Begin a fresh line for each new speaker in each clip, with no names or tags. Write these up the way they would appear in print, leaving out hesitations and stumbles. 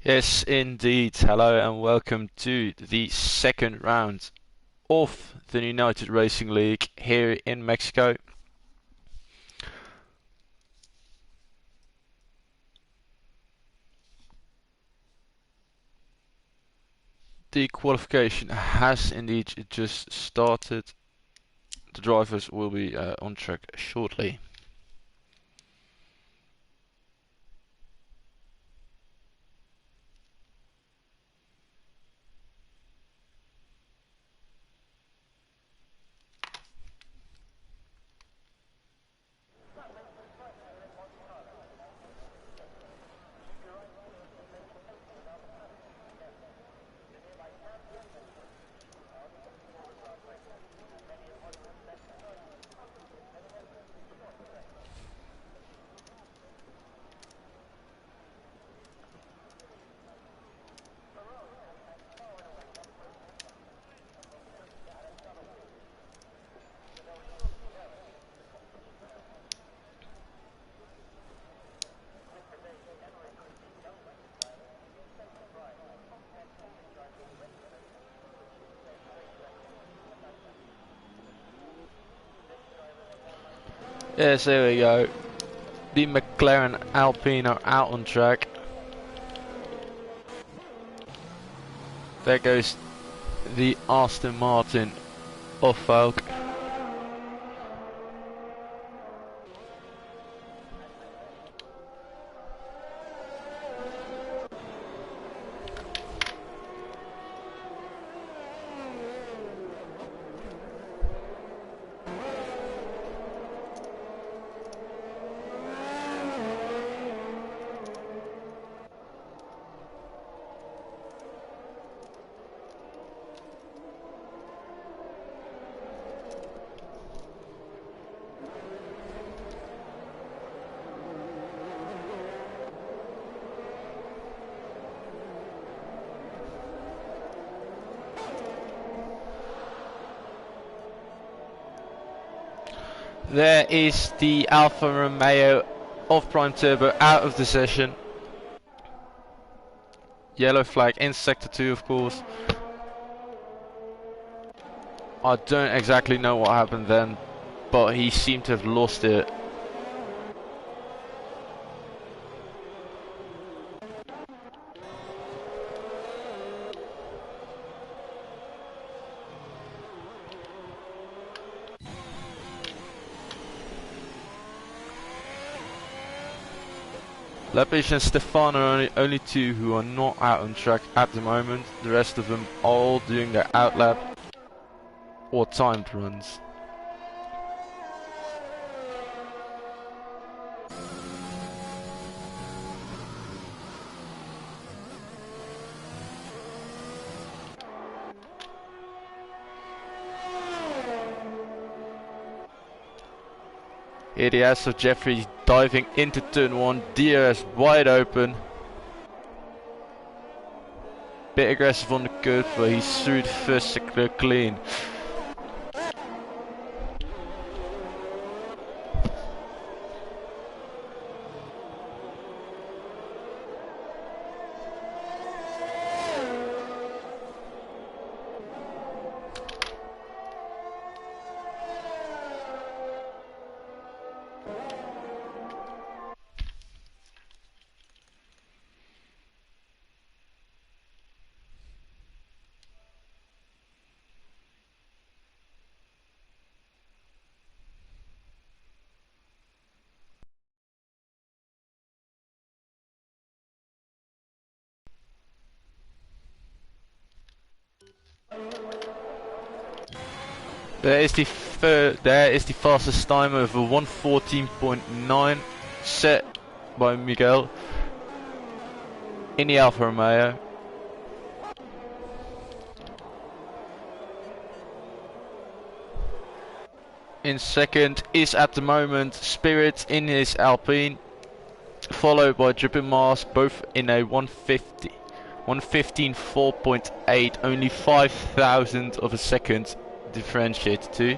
Yes, indeed. Hello and welcome to the second round of the United Racing League here in Mexico. The qualification has indeed just started. The drivers will be on track shortly. Yes, there we go. The McLaren Alpine are out on track. There goes the Aston Martin of Falk. There is the Alfa Romeo of Prime Turbo out of the session. Yellow flag in sector 2, of course. I don't exactly know what happened then, but he seemed to have lost it. Lepage and Stefano are only two who are not out on track at the moment. The rest of them are all doing their outlap or timed runs. Here the ass of Jeffrey diving into turn 1, DRS wide open. Bit aggressive on the curve, but he's through the first sector clean. There is the fastest time of a 1:14.9 set by Miguel in the Alfa Romeo. In second is at the moment Spirit in his Alpine, followed by Dripping Mars, both in a 150, 1:15 4.8, only 5,000 of a second differentiated to.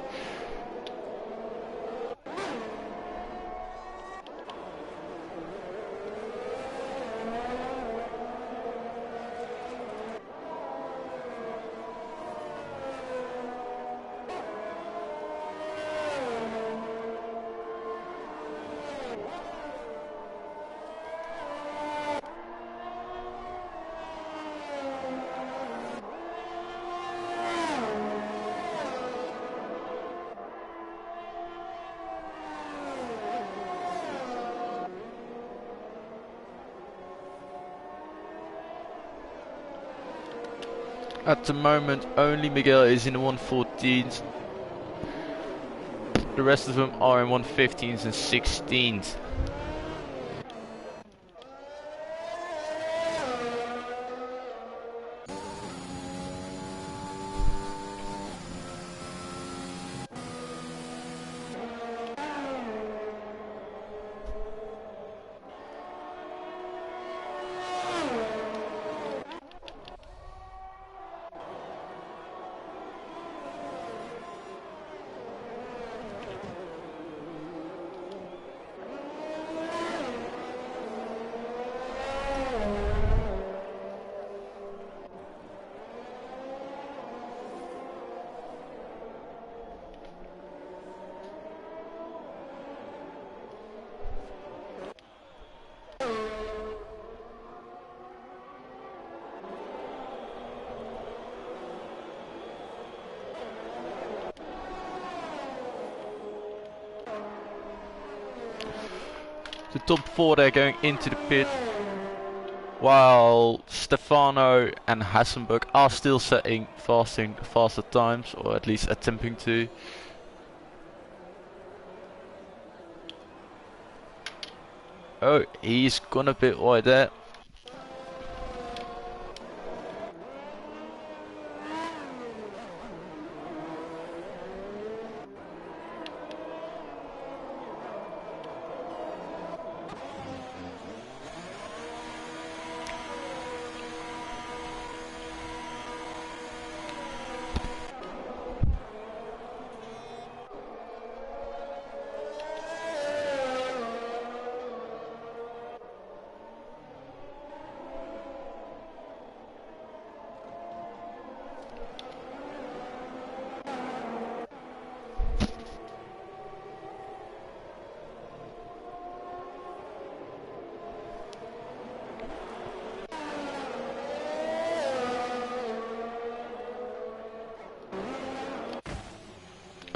At the moment, only Miguel is in the 114s. The rest of them are in 115s and 16s. The top 4 they're going into the pit, while Stefano and Hassenberg are still setting faster times, or at least attempting to. Oh, he's gone a bit wide there.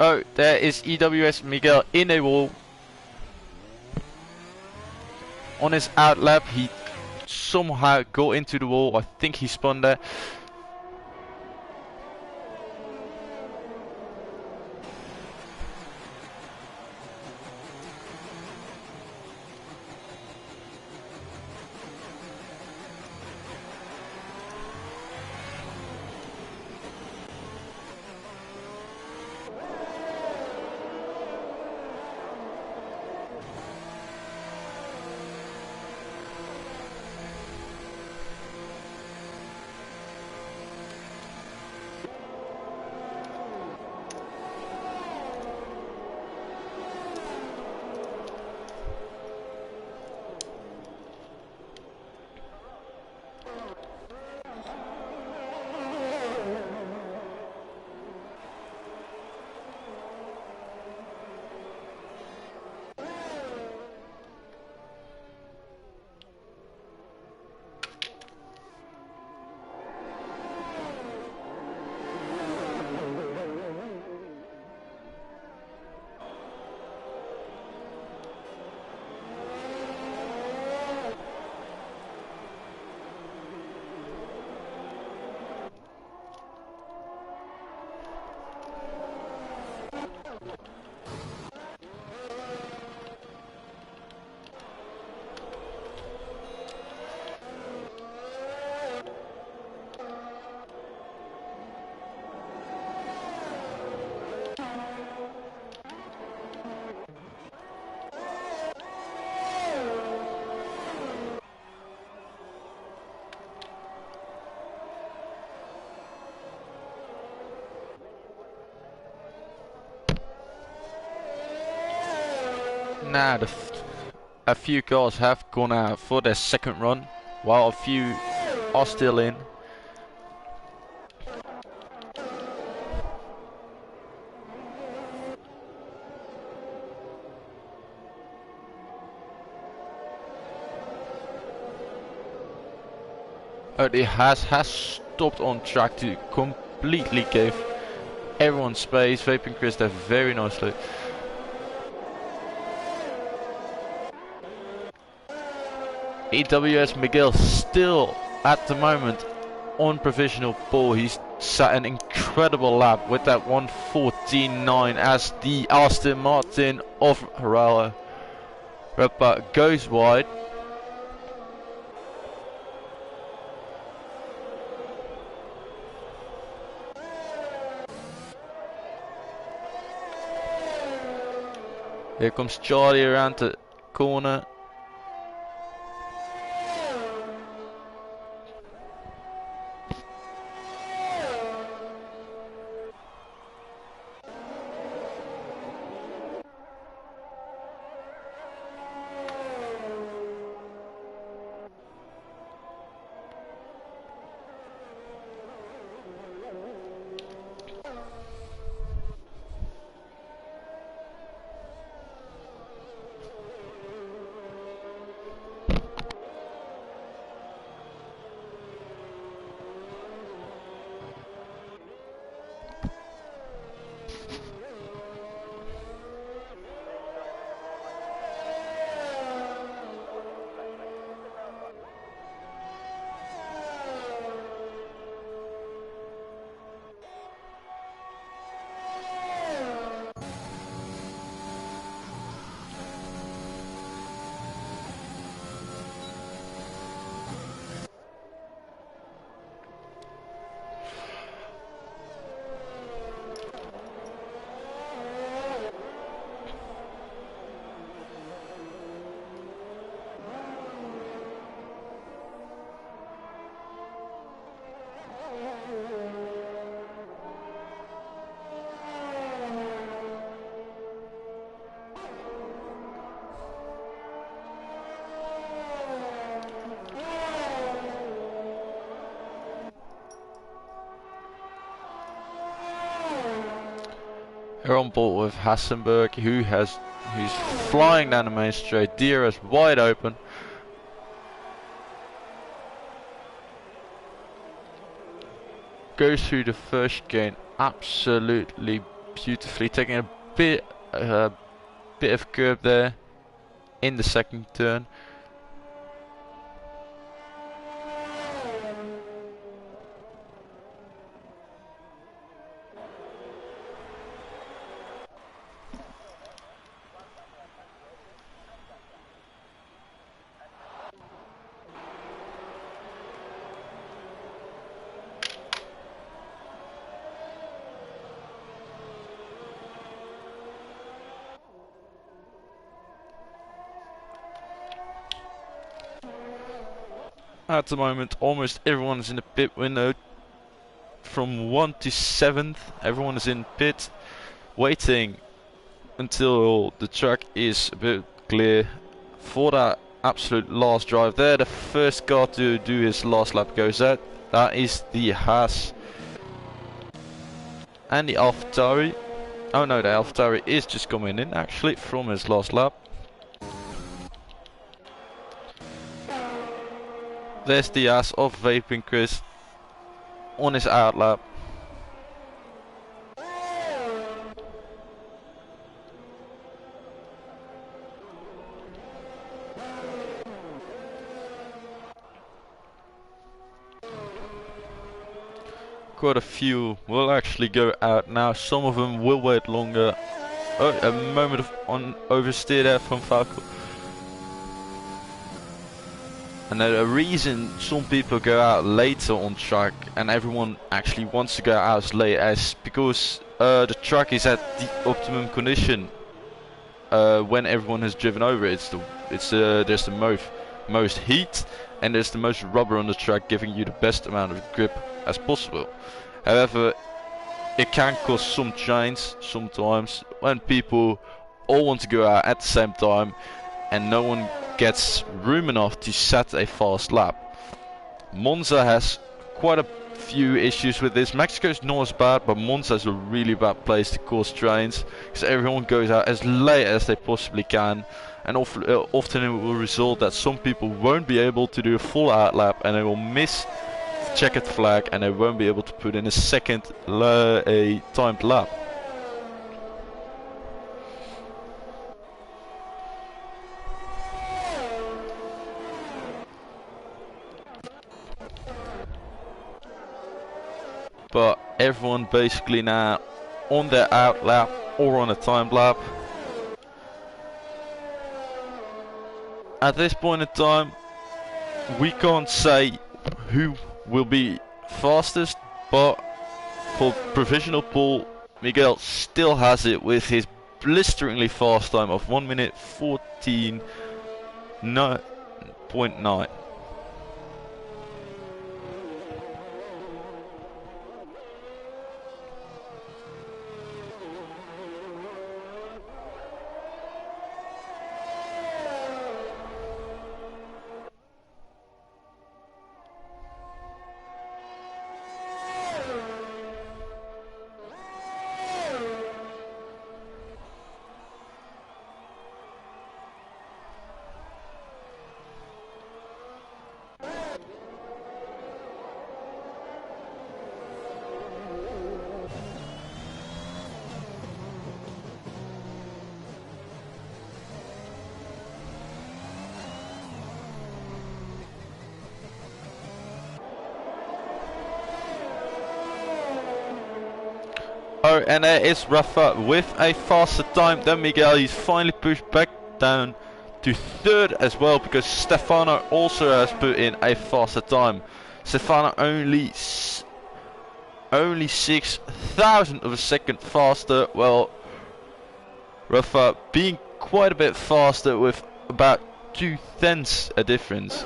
Oh, there is EWS Miguel in a wall. On his out lap, he somehow got into the wall. I think he spun there. Now a few cars have gone out for their second run, while a few are still in. It has stopped on track to completely give everyone space. Vaping Chris there very nicely. EWS Miguel still at the moment on provisional pole. He's set an incredible lap with that 1:14.9 as the Aston Martin of Red goes wide. Here comes Charlie around the corner. We're on board with Hassenberg, who's flying down the main straight. Deer is wide open. Goes through the first gain absolutely beautifully, taking a bit of curb there in the second turn. At the moment, almost everyone is in the pit window. From 1 to 7th, everyone is in pit, waiting until the track is a bit clear for that absolute last drive there. The first car to do his last lap goes out. That is the Haas and the AlphaTauri. Oh no, the AlphaTauri is just coming in actually from his last lap. There's the ass of Vaping Chris on his out lap. Quite a few will actually go out now. Some of them will wait longer. Oh, a moment of oversteer there from Falco. And the reason some people go out later on track and everyone actually wants to go out as late as because the track is at the optimum condition when everyone has driven over it. There's the most heat and there's the most rubber on the track, giving you the best amount of grip as possible. However, it can cause some change sometimes when people all want to go out at the same time and no one gets room enough to set a fast lap. Monza has quite a few issues with this. Mexico's not as bad, but Monza is a really bad place to cause strains because everyone goes out as late as they possibly can, and often it will result that some people won't be able to do a full out lap and they will miss the checkered flag and they won't be able to put in a second timed lap. but everyone basically now on their out lap or on a timed lap. At this point in time, we can't say who will be fastest, but for provisional pool, Miguel still has it with his blisteringly fast time of 1 minute 14.9. Oh, and there is Rafa with a faster time than Miguel. He's finally pushed back down to third as well, because Stefano also has put in a faster time. Stefano only 6,000 of a second faster, well, Rafa being quite a bit faster with about 0.2 a difference.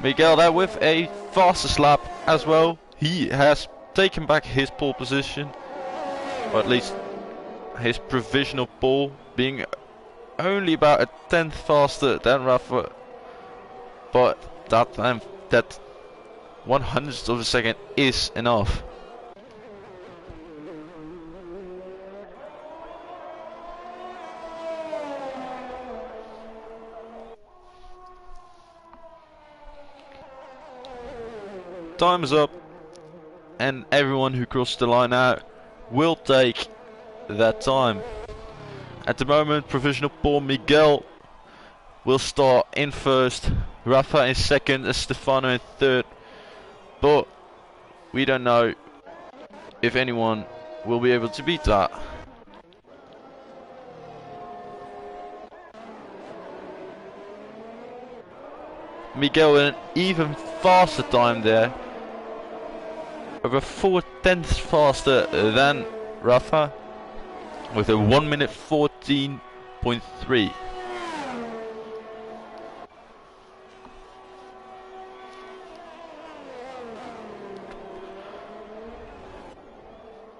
Miguel there with a fastest lap as well. He has taken back his pole position, or at least his provisional pole, being only about a tenth faster than Rafa, but that time, that 100th of a second is enough. Time is up, and everyone who crossed the line out will take that time. At the moment, provisional pole, Miguel will start in first, Rafa in second, and Stefano in third. But we don't know if anyone will be able to beat that. Miguel with an even faster time there, over 4/10 faster than Rafa, with a 1 minute 14.3.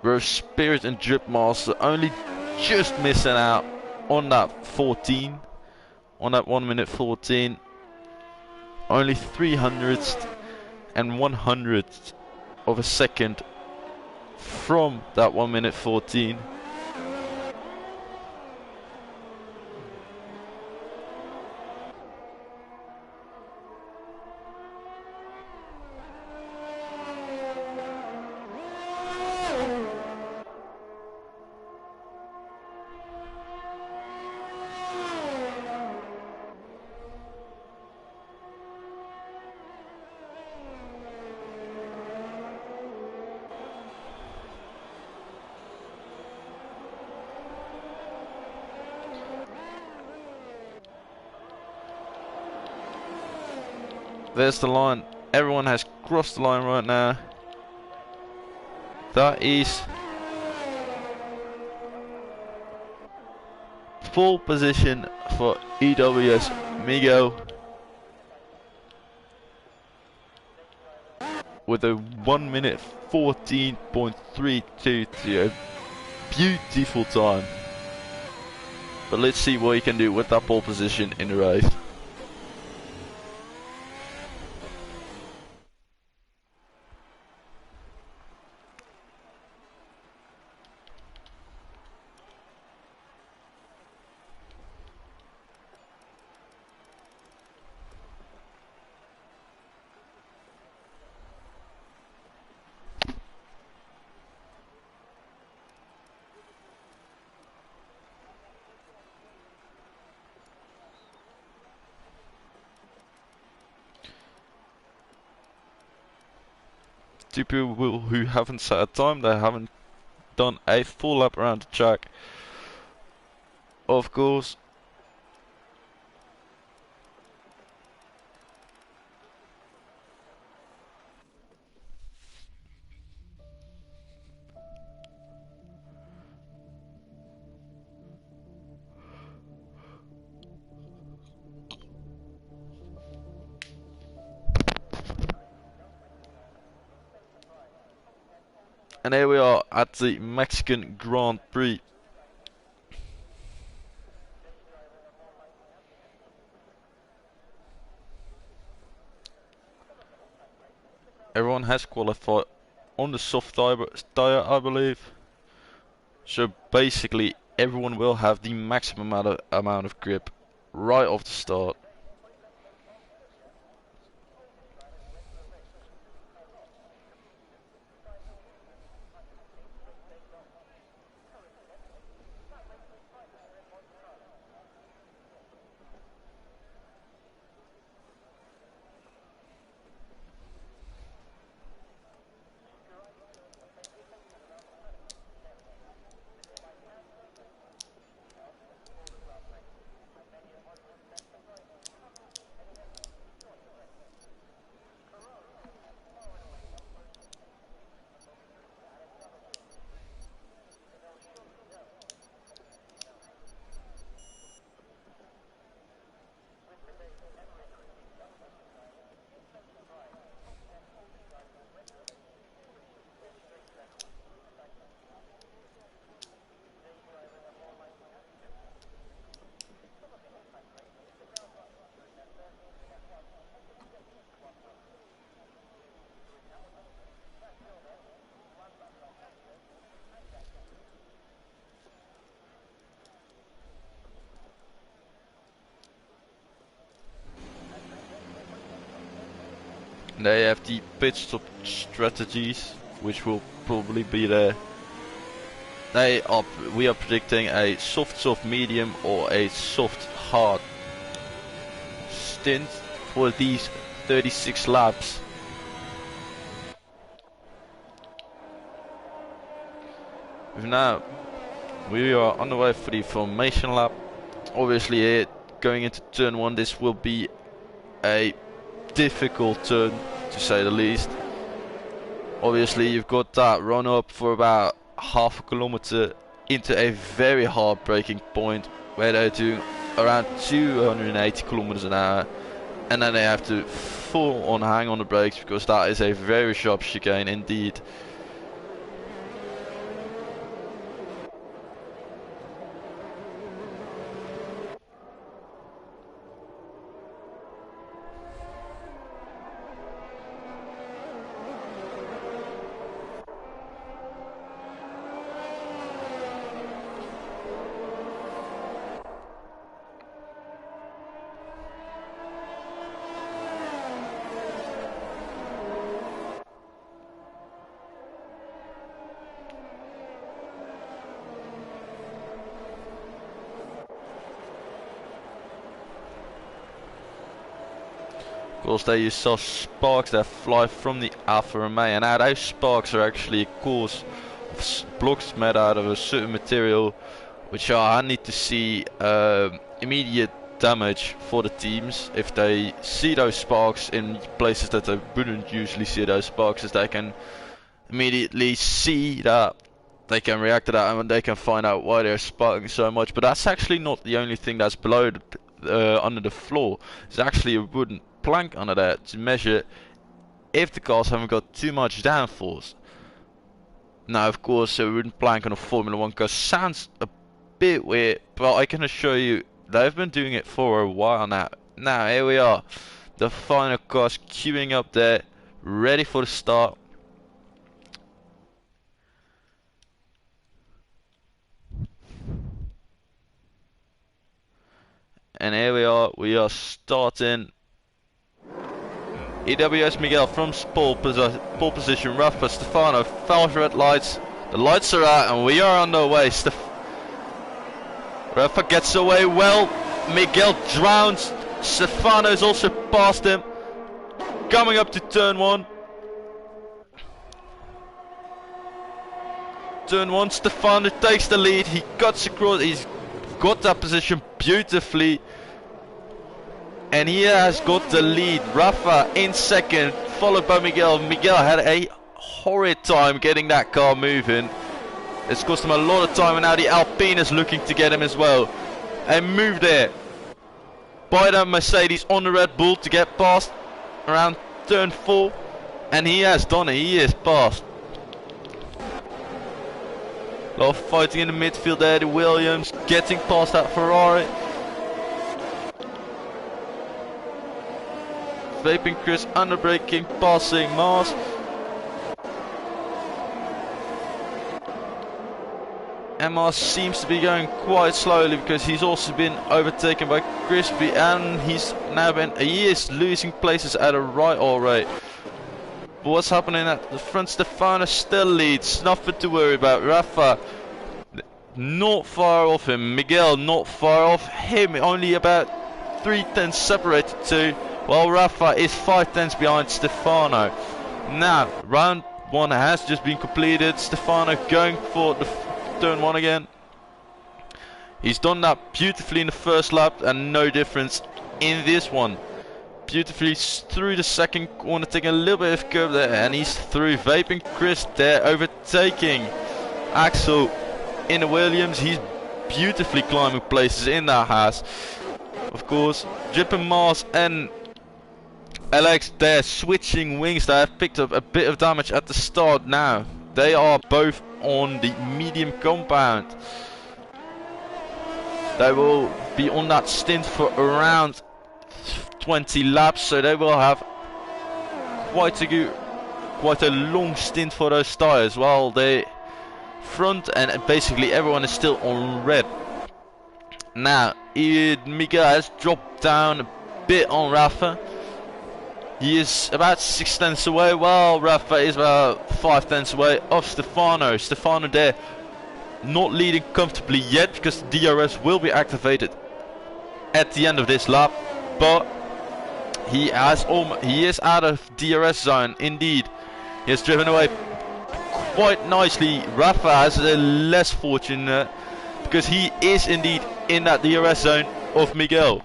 Whereas Spirit and Drip Master only just missing out on that 14, on that 1 minute 14. Only 300th and 100th of a second from that 1 minute 14. There's the line. Everyone has crossed the line right now. That is pole position for EWS Migo with a 1 minute 14.322. A beautiful time. But let's see what he can do with that pole position in the race. Two people who haven't set a time, they haven't done a full lap around the track, of course. And here we are at the Mexican Grand Prix. Everyone has qualified on the soft tire, I believe. So basically everyone will have the maximum amount of grip right off the start. They have the pit stop strategies, which will probably be there. We are predicting a soft medium or a soft hard stint for these 36 laps. Now we are on the way for the formation lap. Obviously here, going into turn 1, this will be a difficult turn to say the least. Obviously you've got that run up for about half a kilometer into a very hard braking point where they're doing around 280 kilometers an hour, and then they have to full on hang on the brakes because that is a very sharp chicane indeed. Of course, there you saw sparks that fly from the Alfa Romeo, and now those sparks are actually a cause of blocks made out of a certain material, which are handy to see immediate damage for the teams. If they see those sparks in places that they wouldn't usually see those sparks, as they can immediately see that they can react to that and they can find out why they're sparking so much. But that's actually not the only thing that's below under the floor. There's actually a wooden plank under there to measure if the cars haven't got too much downforce. Now, of course, a wooden plank on a Formula 1 car sounds a bit weird, but I can assure you they've been doing it for a while now. Now, here we are. The final cars queuing up there, ready for the start. And here we are starting. EWS Miguel from pole position, Rafa Stefano, fast red lights. The lights are out and we are on the way. Rafa gets away well. Miguel drowns. Stefano's also past him. Coming up to turn 1. Turn 1, Stefano takes the lead. He cuts across. He's got that position beautifully. And he has got the lead. Rafa in second, followed by Miguel. Miguel had a horrid time getting that car moving. It's cost him a lot of time, and now the Alpine is looking to get him as well. A move there by that Mercedes on the Red Bull to get past around turn 4. And he has done it. He is past. A lot of fighting in the midfield there. The Williams getting past that Ferrari. Vaping Chris under braking, passing Mars. And Mars seems to be going quite slowly because he's also been overtaken by Crispy, and he is losing places at a right all rate. But what's happening at the front? Stefano still leads, nothing to worry about. Rafa not far off him, Miguel not far off him, only about 3 tenths separated too. Well, Rafa is 5 tenths behind Stefano. Now, round 1 has just been completed. Stefano going for the turn 1 again. He's done that beautifully in the first lap and no difference in this one. Beautifully through the second corner, taking a little bit of curve there, and he's through. Vaping Chris there, overtaking Axel in the Williams. He's beautifully climbing places in that Haas. Of course, Drippin' Mars and Alex, they're switching wings. They have picked up a bit of damage at the start now. They are both on the medium compound. They will be on that stint for around 20 laps, so they will have quite a long stint for those tires, while the front and basically everyone is still on red. Now, Miguel has dropped down a bit on Rafa. He is about 6 tenths away, while Rafa is about 5 tenths away of Stefano. Stefano there not leading comfortably yet because the DRS will be activated at the end of this lap, but he is out of DRS zone indeed. He has driven away quite nicely. Rafa has a less fortunate because he is indeed in that DRS zone of Miguel.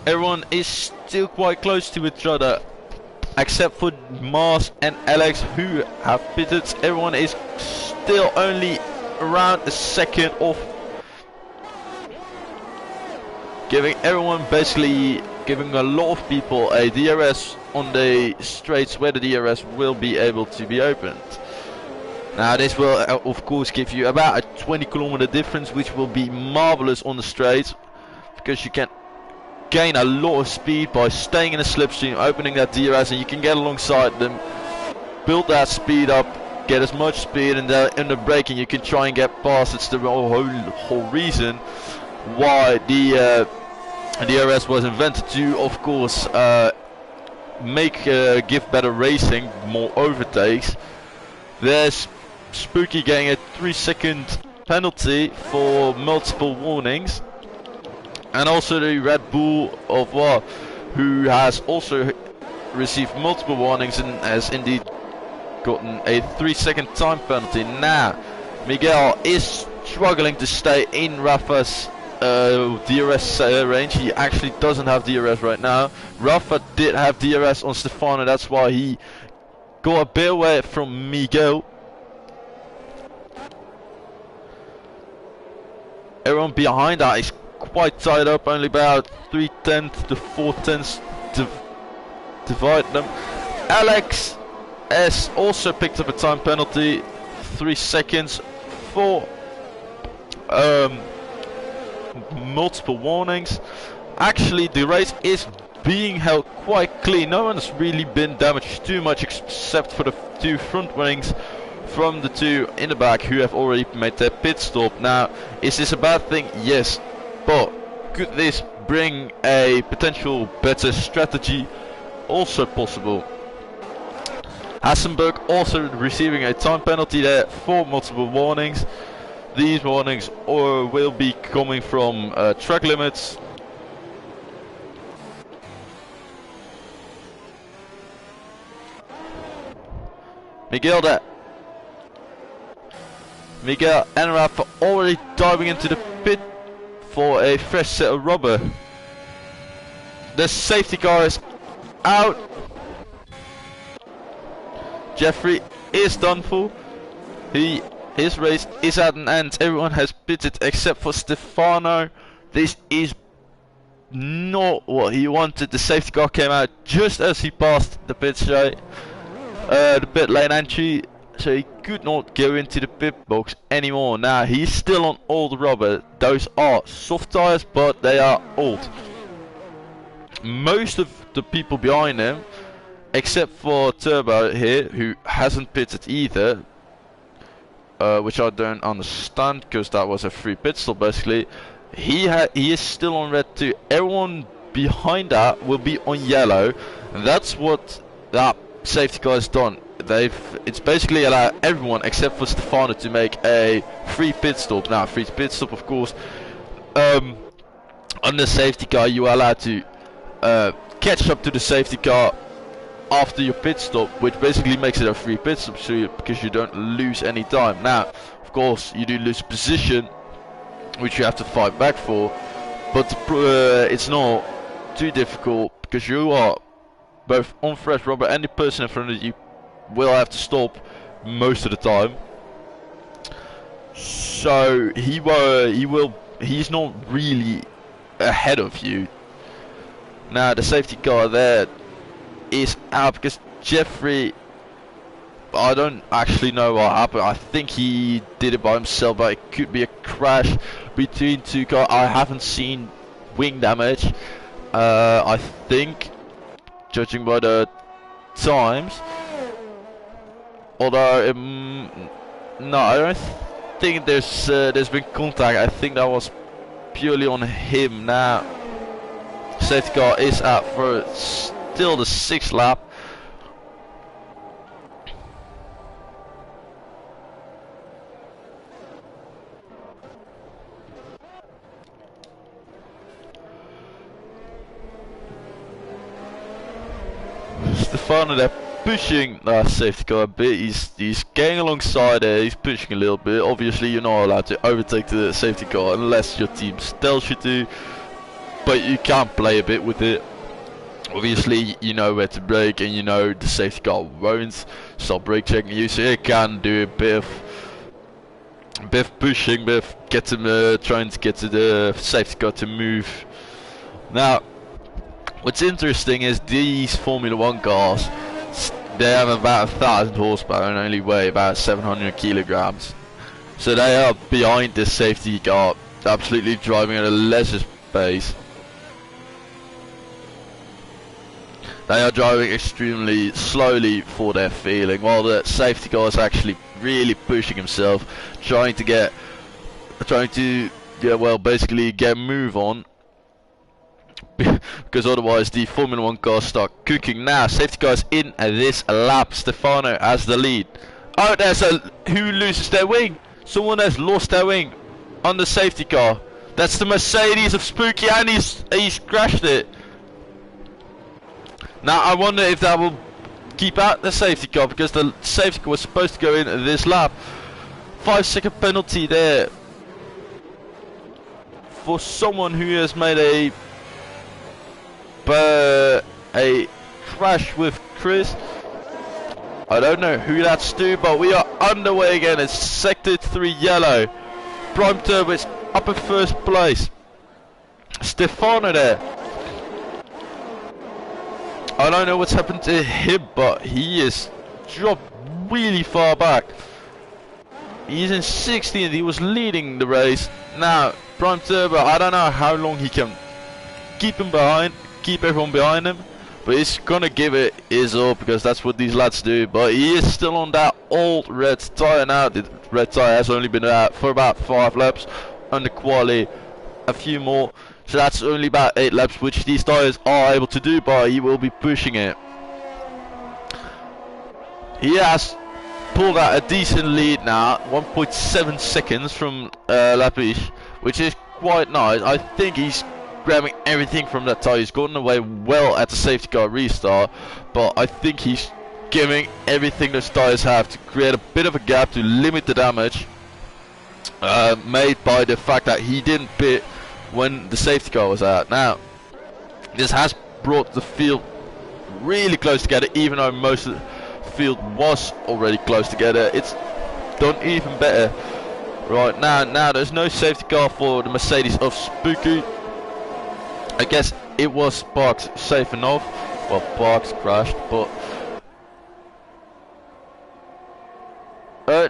Everyone is still quite close to each other, except for Mars and Alex who have pitted. Everyone is still only around a second off, giving a lot of people a DRS on the straights where the DRS will be able to be opened. Now this will of course give you about a 20-kilometer difference, which will be marvelous on the straights because you can gain a lot of speed by staying in a slipstream, opening that DRS, and you can get alongside them, build that speed up, get as much speed, and in the braking you can try and get past. It's the whole reason why the DRS was invented, to of course give better racing, more overtakes. There's Spooky getting a 3-second penalty for multiple warnings. And also the Red Bull of War, who has also received multiple warnings and has indeed gotten a 3-second time penalty. Now, Miguel is struggling to stay in Rafa's DRS range. He actually doesn't have DRS right now. Rafa did have DRS on Stefano, that's why he got a bit away from Miguel. Everyone behind that is quite tied up, only about 3/10 to 4/10 divide them. Alex has also picked up a time penalty, 3 seconds for multiple warnings. Actually, the race is being held quite clean. No one has really been damaged too much except for the 2 front wings from the 2 in the back who have already made their pit stop. Now, is this a bad thing? Yes, but could this bring a potential better strategy? Also possible. Hassenberg also receiving a time penalty there for multiple warnings. These warnings will be coming from track limits. Miguel and Rafa already diving into the pit for a fresh set of rubber. The safety car is out. Jeffrey is done for. His race is at an end. Everyone has pitted except for Stefano. This is not what he wanted. The safety car came out just as he passed the pit lane entry, so he could not go into the pit box anymore. Now he's still on all the rubber. Those are soft tires, but they are old. Most of the people behind him, except for Turbo here, who hasn't pitted either, which I don't understand because that was a free pit stop basically. He is still on red too. Everyone behind that will be on yellow, and that's what that safety car has done. It's basically allowed everyone except for Stefano to make a free pit stop. Now, free pit stop, of course, on the safety car you are allowed to catch up to the safety car after your pit stop, which basically makes it a free pit stop, because you don't lose any time. Now, of course, you do lose position, which you have to fight back for, but it's not too difficult because you are both on fresh rubber, and the person in front of you will have to stop most of the time. So he's not really ahead of you. Now the safety car there is out because Jeffrey, I don't actually know what happened. I think he did it by himself, but it could be a crash between 2 cars. I haven't seen wing damage. I think, judging by the times, although no, I don't think there's been contact. I think that was purely on him. Now safety car is out for still the 6th lap. Stefano, they're pushing that safety car a bit. He's getting alongside there. He's pushing a little bit. Obviously, you're not allowed to overtake the safety car unless your team tells you to, but you can play a bit with it. Obviously, you know where to brake, and you know the safety car won't stop brake checking you, so you can do a bit of pushing, bit of trying to get to the safety car to move. Now, what's interesting is these Formula 1 cars, they have about 1,000 horsepower and only weigh about 700 kilograms. So they are behind this safety car, absolutely driving at a lesser pace. They are driving extremely slowly for their feeling, while the safety car is actually really pushing himself, trying to basically get a move on. Because otherwise the Formula 1 cars start cooking. Now safety cars in this lap. Stefano has the lead. Oh, there's who loses their wing? Someone has lost their wing on the safety car. That's the Mercedes of Spooky, and he's crashed it. Now I wonder if that will keep out the safety car, because the safety car was supposed to go in this lap. 5-second penalty there for someone who has made a crash with Chris. I don't know who that's to, but we are underway again. It's Sector 3 yellow. Prime Turbo is up in first place. Stefano there. I don't know what's happened to him, but he is dropped really far back. He's in 16th, he was leading the race. Now, Prime Turbo, I don't know how long he can keep everyone behind him. But he's gonna give it his all because that's what these lads do. But he is still on that old red tyre now. The red tyre has only been out for about 5 laps. Under quali, a few more. So that's only about 8 laps, which these tyres are able to do. But he will be pushing it. He has pulled out a decent lead now, 1.7 seconds from Lapiche, which is quite nice. I think he's grabbing everything from that tyre. He's gotten away well at the safety car restart, but I think he's giving everything those tyres have to create a bit of a gap to limit the damage made by the fact that he didn't pit when the safety car was out. Now, this has brought the field really close together, even though most of the field was already close together. It's done even better right now. Now there's no safety car for the Mercedes of Spooky. I guess it was parked safe enough. Well, parked, crashed, but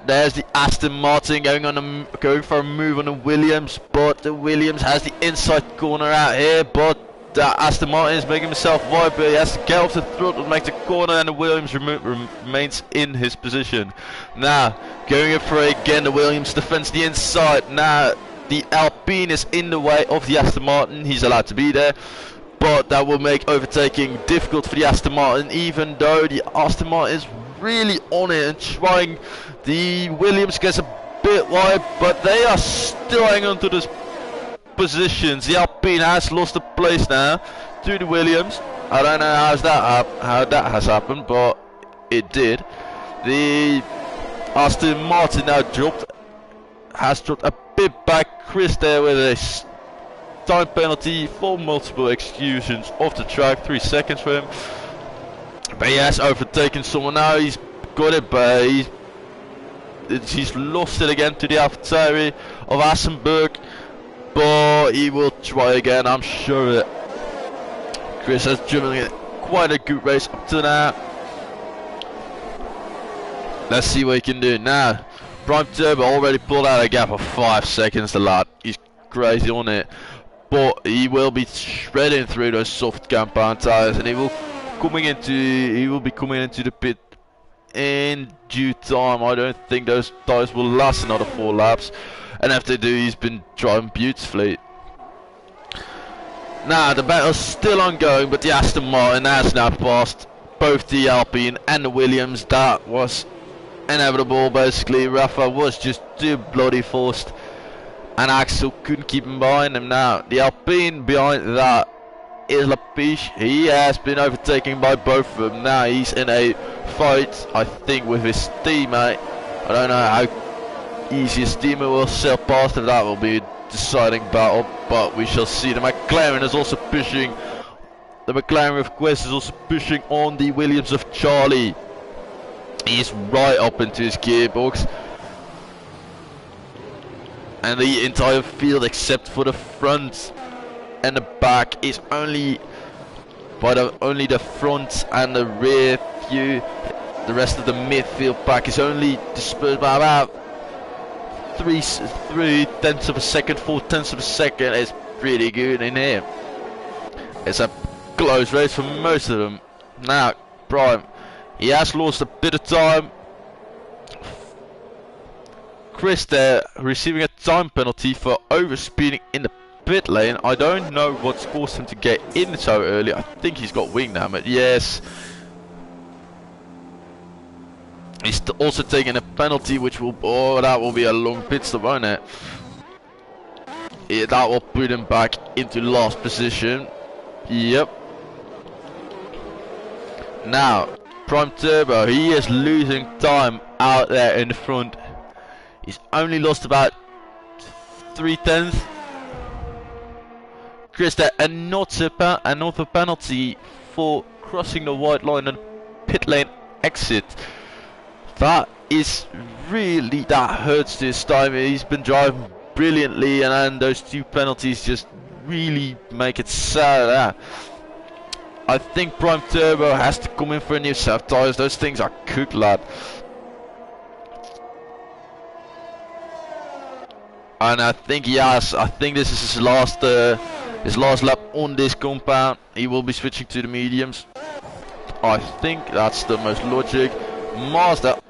there's the Aston Martin going for a move on the Williams, but the Williams has the inside corner out here, but the Aston Martin is making himself wide, but he has to get off the throttle to make the corner, and the Williams remains in his position. Now, going in for it again, the Williams defends the inside. Now, the Alpine is in the way of the Aston Martin. He's allowed to be there, but that will make overtaking difficult for the Aston Martin, even though the Aston Martin is really on it and trying. The Williams gets a bit wide, but they are still hanging on to those positions. The Alpine has lost the place now to the Williams. I don't know how that has happened, but it did. The Aston Martin now has dropped a bit back. Chris there with a time penalty for multiple executions off the track, 3 seconds for him. But he has overtaken someone now. He's got it, but he's lost it again to the AlphaTauri of Assenberg. But he will try again, I'm sure of it. Chris has driven quite a good race up to now. Let's see what he can do now. Prime Turbo already pulled out a gap of 5 seconds, the lad. He's crazy on it. But he will be shredding through those soft compound tyres, and he will be coming into the pit in due time. I don't think those tyres will last another 4 laps. And if they do, he's been driving beautifully. Now, the battle's still ongoing, but the Aston Martin has now passed both the Alpine and the Williams. That was inevitable, basically. Rafa was just too bloody forced, and Axel couldn't keep him behind him. Now, the Alpine behind that is Lapiche. He has been overtaken by both of them. Now, he's in a fight, I think, with his teammate. I don't know how easy his teammate will sail past, and that will be a deciding battle, but we shall see. The McLaren is also pushing. The McLaren of Quest is also pushing on the Williams of Charlie. He's right up into his gearbox, and the entire field except for the front and the back is only the front and the rear view. The rest of the midfield pack is only dispersed by about 3/10 of a second, 4/10 of a second. It's pretty good in here. It's a close race for most of them. Now, Prime, he has lost a bit of time. Chris there receiving a time penalty for overspeeding in the pit lane. I don't know what's caused him to get in so early. I think he's got wing damage. Yes. He's also taking a penalty, which will, that will be a long pit stop, won't it? Yeah, that will put him back into last position. Yep. Now, Prime Turbo, he is losing time out there in the front. He's only lost about 3/10. Chris there, another penalty for crossing the white line and pit lane exit. that hurts this time. He's been driving brilliantly, and then those 2 penalties just really make it sad. I think Prime Turbo has to come in for a new set of tires. Those things are cooked, lad. And I think yes, I think this is his last lap on this compound. He will be switching to the mediums. I think that's the most logic. Mazda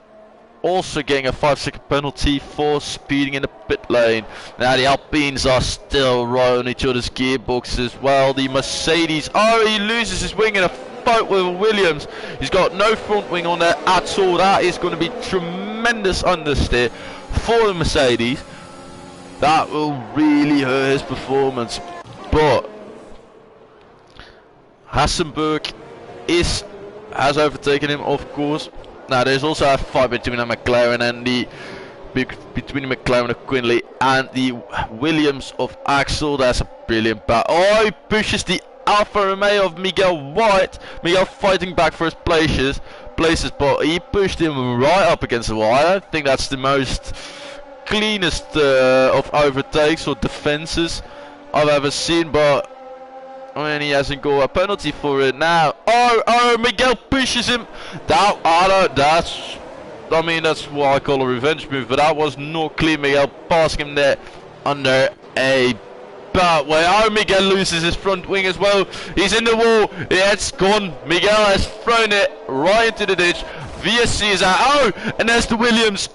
also getting a 5-second penalty for speeding in the pit lane. Now the Alpines are still right on each other's gearboxes as well. The Mercedes, oh, he loses his wing in a fight with Williams. He's got no front wing on there at all. That is going to be tremendous understeer for the Mercedes. That will really hurt his performance. But Hassenberg has overtaken him, of course. Now there's also a fight between the McLaren and between the McLaren of Quinley and the Williams of Axel. That's a brilliant battle. Oh, he pushes the Alfa Romeo of Miguel White. Miguel fighting back for his places, but he pushed him right up against the wall. I don't think that's the most cleanest of overtakes or defenses I've ever seen, but I mean, he hasn't got a penalty for it now. Oh, Miguel pushes him. That's what I call a revenge move, but that was not clean. Miguel passing him there under a bad way. Oh, Miguel loses his front wing as well. He's in the wall. It's gone. Miguel has thrown it right into the ditch. VSC is out. Oh, and there's the Williams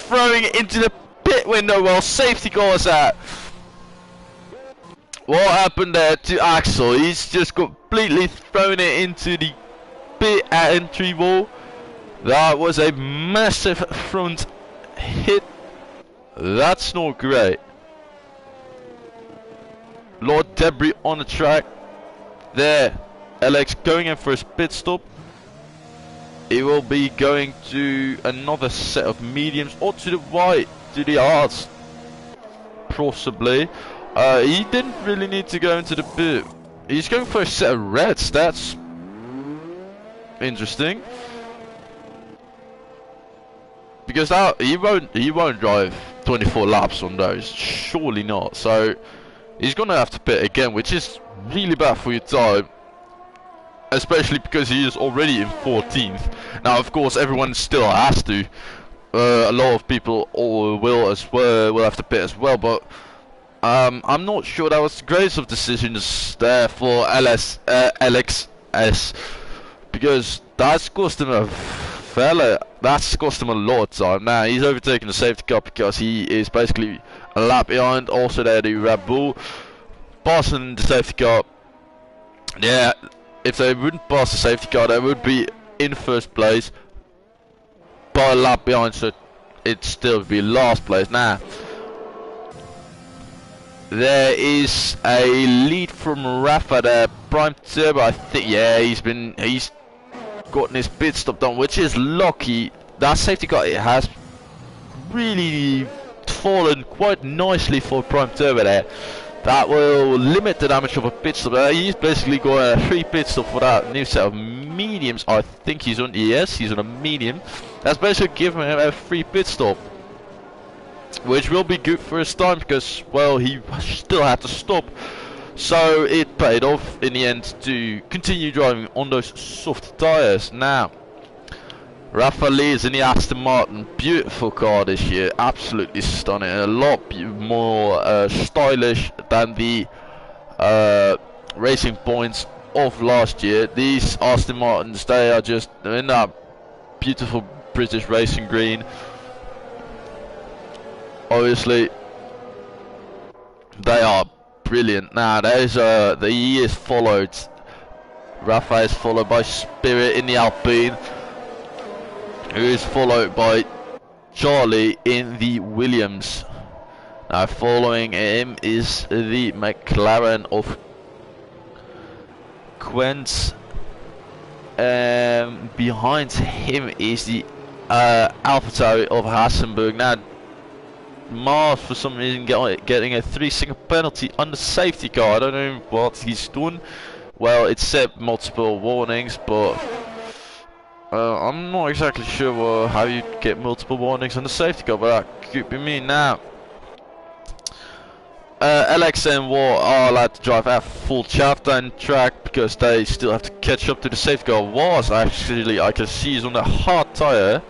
throwing it into the pit window while safety car is out. What happened there to Axel? He's just completely thrown it into the pit entry wall. That was a massive front hit. That's not great. Lord debris on the track. There, Alex going in for his pit stop. He will be going to another set of mediums or to the white, to the arts, possibly. He didn't really need to go into the pit. He's going for a set of reds. That's interesting, because he won't drive 24 laps on those. Surely not. So he's gonna have to pit again, which is really bad for your time, especially because he is already in 14th. Now, of course, everyone still has to. A lot of people will have to pit as well, but I'm not sure that was the greatest of decisions there for Alex S, because that's cost him a lot of time. Now he's overtaking the safety car because he is basically a lap behind. Also there the Red Bull passing the safety car. Yeah, if they wouldn't pass the safety car, they would be in first place, by a lap behind, so it'd still be last place. Now there is a lead from Rafa there. Prime Turbo, I think, yeah, he's gotten his pit stop done, which is lucky. That safety car, it has really fallen quite nicely for Prime Turbo there. That will limit the damage of a pit stop. He's basically got a free pit stop for that new set of mediums. I think he's on, yes, he's on a medium. That's basically giving him a free pit stop, which will be good for his time because, well, he still had to stop. So it paid off in the end to continue driving on those soft tyres. Now, Rafa leads in the Aston Martin. Beautiful car this year, absolutely stunning. A lot more stylish than the Racing Points of last year. These Aston Martins, they are just in that beautiful British racing green. Obviously, they are brilliant. Now, there's he is followed. Rafa is followed by Spirit in the Alpine, who is followed by Charlie in the Williams. Now, following him is the McLaren of Quent. Behind him is the AlphaTauri of Hassenberg. Now, Mars, for some reason, getting a 3-second penalty on the safety car. I don't know what he's done. Well, it said multiple warnings, but I'm not exactly sure how you get multiple warnings on the safety car, but that could be me now. LX and War are allowed to drive at full chaff down track because they still have to catch up to the safety car. War's actually, I can see, is on a hard tire,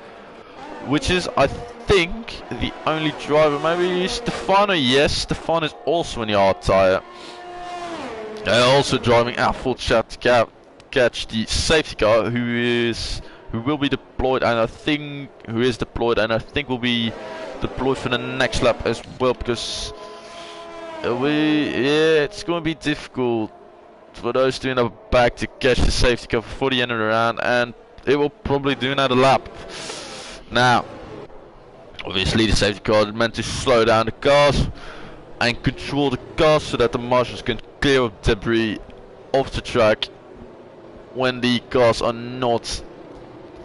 which is, I think, the only driver. Maybe Stefano. Yes, Stefano is also in the hard tire. They're also driving at full chaff to catch the safety car, who will be deployed, and I think will be deployed for the next lap as well, because it's going to be difficult for those two in the back to catch the safety car before the end of the round, and it will probably do another lap. Now, obviously the safety car is meant to slow down the cars and control the cars so that the marshals can clear up debris off the track when the cars are not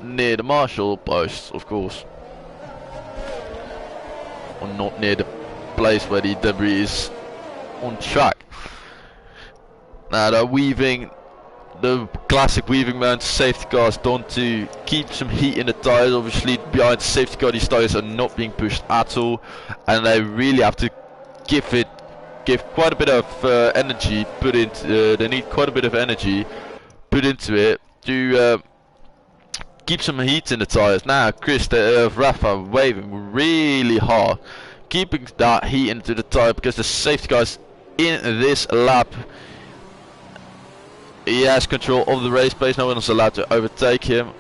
near the marshal posts, of course, or not near the place where the debris is on track. Now the classic weaving mount safety cars done to keep some heat in the tires. Obviously behind the safety car these tires are not being pushed at all, and they really have to give quite a bit of energy put into they need quite a bit of energy put into it to keep some heat in the tires. Now Rafa waving really hard, keeping that heat into the tire because the safety car is in this lap. He has control of the race pace. No one is allowed to overtake him.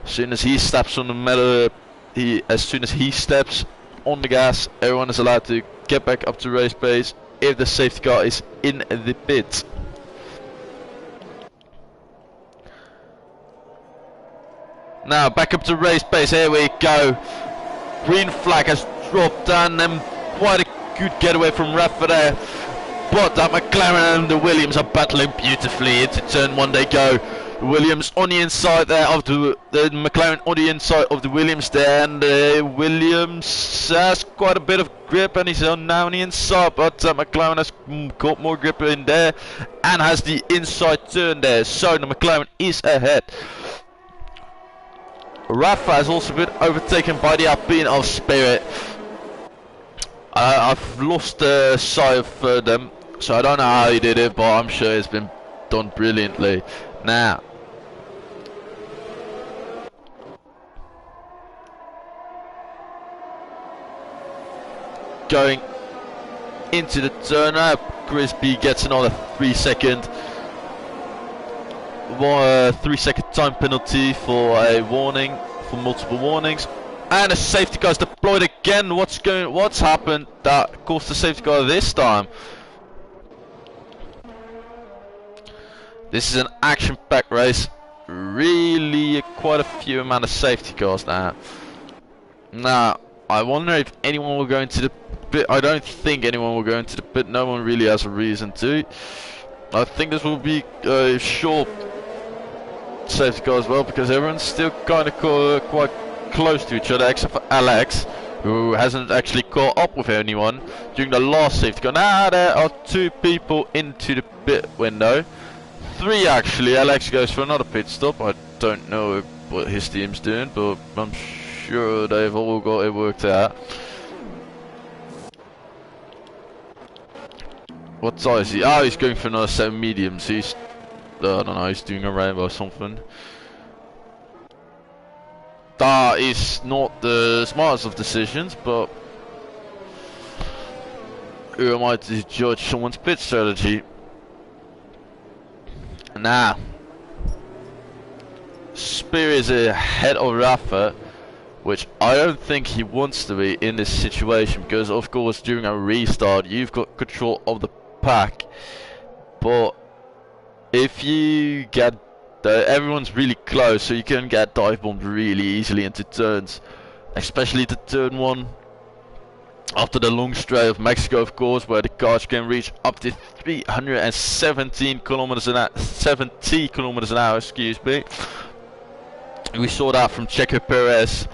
As soon as he steps on the metal, as soon as he steps on the gas, everyone is allowed to get back up to race pace if the safety car is in the pit. Now back up to race pace. Here we go. Green flag has dropped down, and quite a good getaway from Rafa there. But that McLaren and the Williams are battling beautifully. Into turn one they go. The Williams on the inside there of the McLaren on the inside of the Williams there, and Williams has quite a bit of grip and he's now on the inside, but McLaren has got more grip in there and has the inside turn there, so the McLaren is ahead. Rafa has also been overtaken by the Alpine of Spirit. I've lost sight of them, so I don't know how he did it, but I'm sure it's been done brilliantly. Now, going into the turn up, Crispy gets another 3 second time penalty for a warning, for multiple warnings. And a safety car is deployed again. What's happened that caused the safety car this time? This is an action-packed race. Really, quite a few amount of safety cars now. Now, I wonder if anyone will go into the pit. I don't think anyone will go into the pit. No one really has a reason to. I think this will be a short safety car as well, because everyone's still kind of quite close to each other, except for Alex, who hasn't actually caught up with anyone during the last safety car. Now there are 2 people into the pit window. 3 actually. Alex goes for another pit stop. I don't know what his team's doing, but I'm sure they've all got it worked out. What size is he? Oh, he's going for another 7 mediums. He's, I don't know, he's doing a rainbow or something. That is not the smartest of decisions, but who am I to judge someone's pit strategy? Now, Spear is ahead of Rafa, which I don't think he wants to be in this situation, because of course during a restart you've got control of the pack, but if you get everyone's really close, so you can get dive bombed really easily into turns, especially to turn 1 after the long straight of Mexico, of course, where the cars can reach up to 317 kilometers an hour, 70 kilometers an hour, excuse me. We saw that from Checo Perez,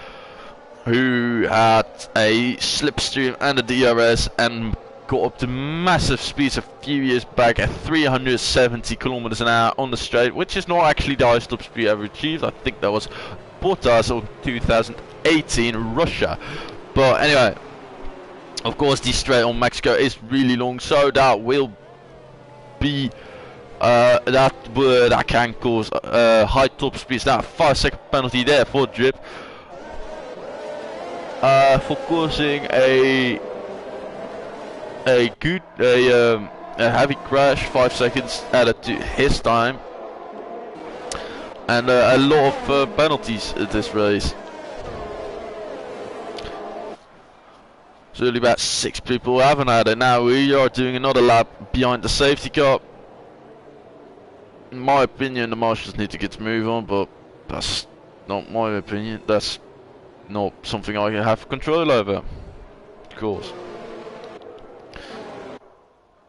who had a slipstream and a DRS and got up to massive speeds a few years back at 370 kilometers an hour on the straight, which is not actually the highest top speed ever achieved. I think that was Bottas of 2018 Russia. But anyway, of course the straight on Mexico is really long, so that will be that can cause high top speeds. Now 5-second penalty there for Drip for causing a heavy crash. 5 seconds added to his time, and a lot of penalties at this race. So only about 6 people haven't had it. Now we are doing another lap behind the safety car. In my opinion, the marshals need to get to move on, but that's not my opinion. That's not something I have control over, of course.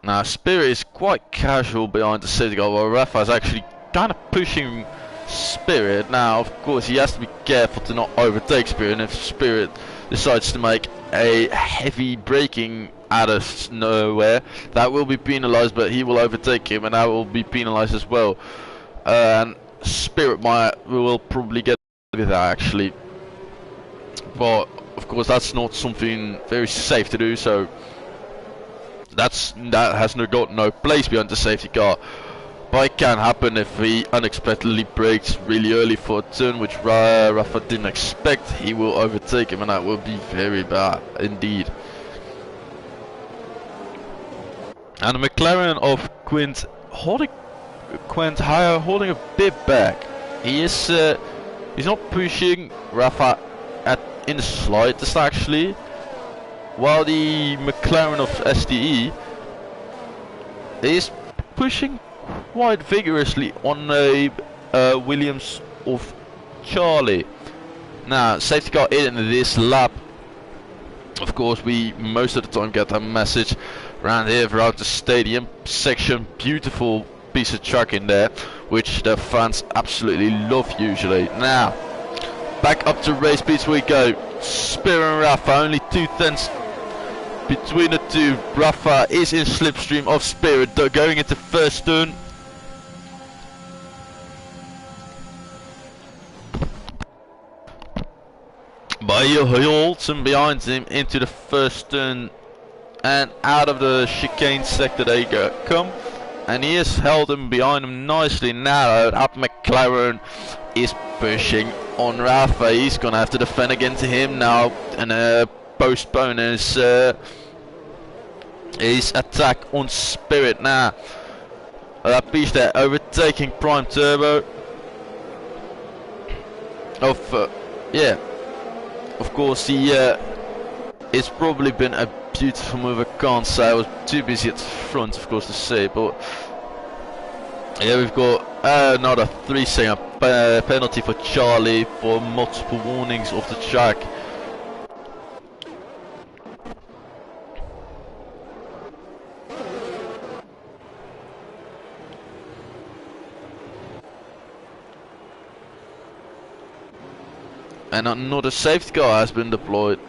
Now Spirit is quite casual behind the safety car, while Rafa is actually kind of pushing Spirit. Now of course he has to be careful to not overtake Spirit, and if Spirit decides to make a heavy braking out of nowhere, that will be penalized, but he will overtake him and that will be penalized as well. And Spirit will probably get with that actually, but of course that's not something very safe to do, so that has got no place behind the safety car. But it can happen if he unexpectedly brakes really early for a turn, which Rafa didn't expect. He will overtake him, and that will be very bad indeed. And the McLaren of Quint holding a bit back. He's not pushing Rafa in the slightest actually, while the McLaren of SDE is pushing quite vigorously on a Williams of Charlie. Now safety car in this lap. Of course we most of the time get that message around here throughout the stadium section. Beautiful piece of track in there, which the fans absolutely love usually. Now back up to race speeds we go. Spirit and Rafa, only 2/10 between the two. Rafa is in slipstream of Spirit, going into first turn. But he holds him behind him into the first turn, and out of the chicane sector they come, and he has held him behind him nicely. Now that McLaren is pushing on Rafa. He's gonna have to defend against him now and postpone his attack on Spirit. Now that piece there overtaking Prime Turbo of yeah. Of course, it's probably been a beautiful move. I can't say, I was too busy at the front, of course, to say. But yeah, we've got another 3-second penalty for Charlie for multiple warnings off the track. And another safety car has been deployed.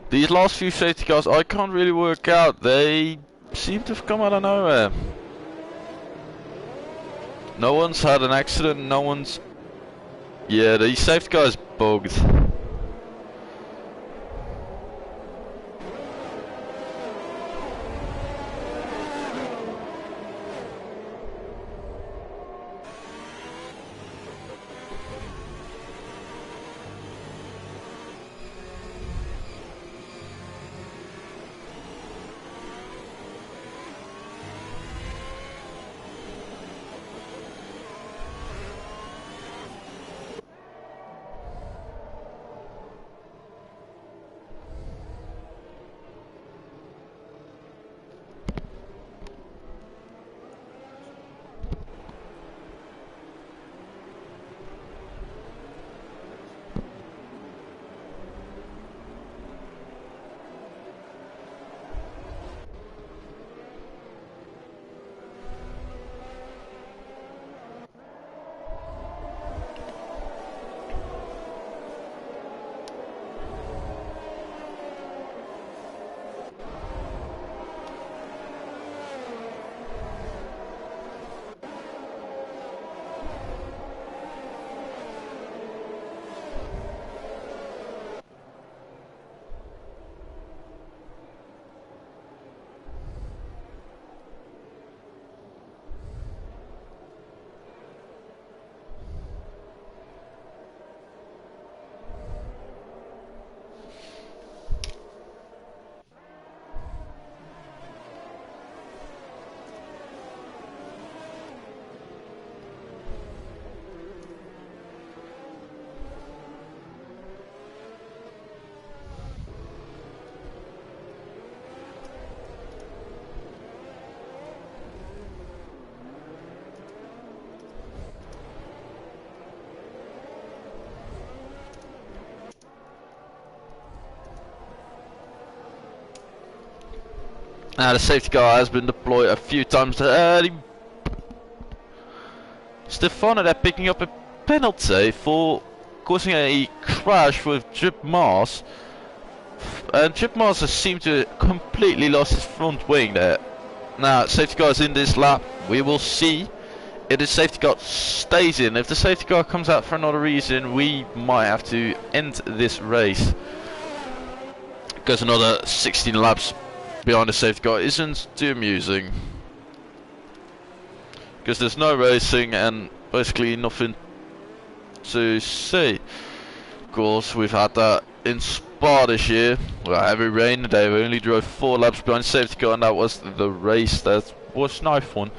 These last few safety cars, I can't really work out. They seem to have come out of nowhere. No one's had an accident, no one's... Yeah, the safety car is bugged. Now the safety car has been deployed a few times. Stefano, they're picking up a penalty for causing a crash with Drip Mars. And Drip Mars has seemed to completely lost his front wing there. Now safety car is in this lap. We will see if the safety car stays in. If the safety car comes out for another reason, we might have to end this race. Because another 16 laps behind the safety car isn't too amusing. Because there's no racing and basically nothing to see. Of course, we've had that in Spa this year. Well, heavy rain, they only drove 4 laps behind the safety car, and that was the race that was nice fun.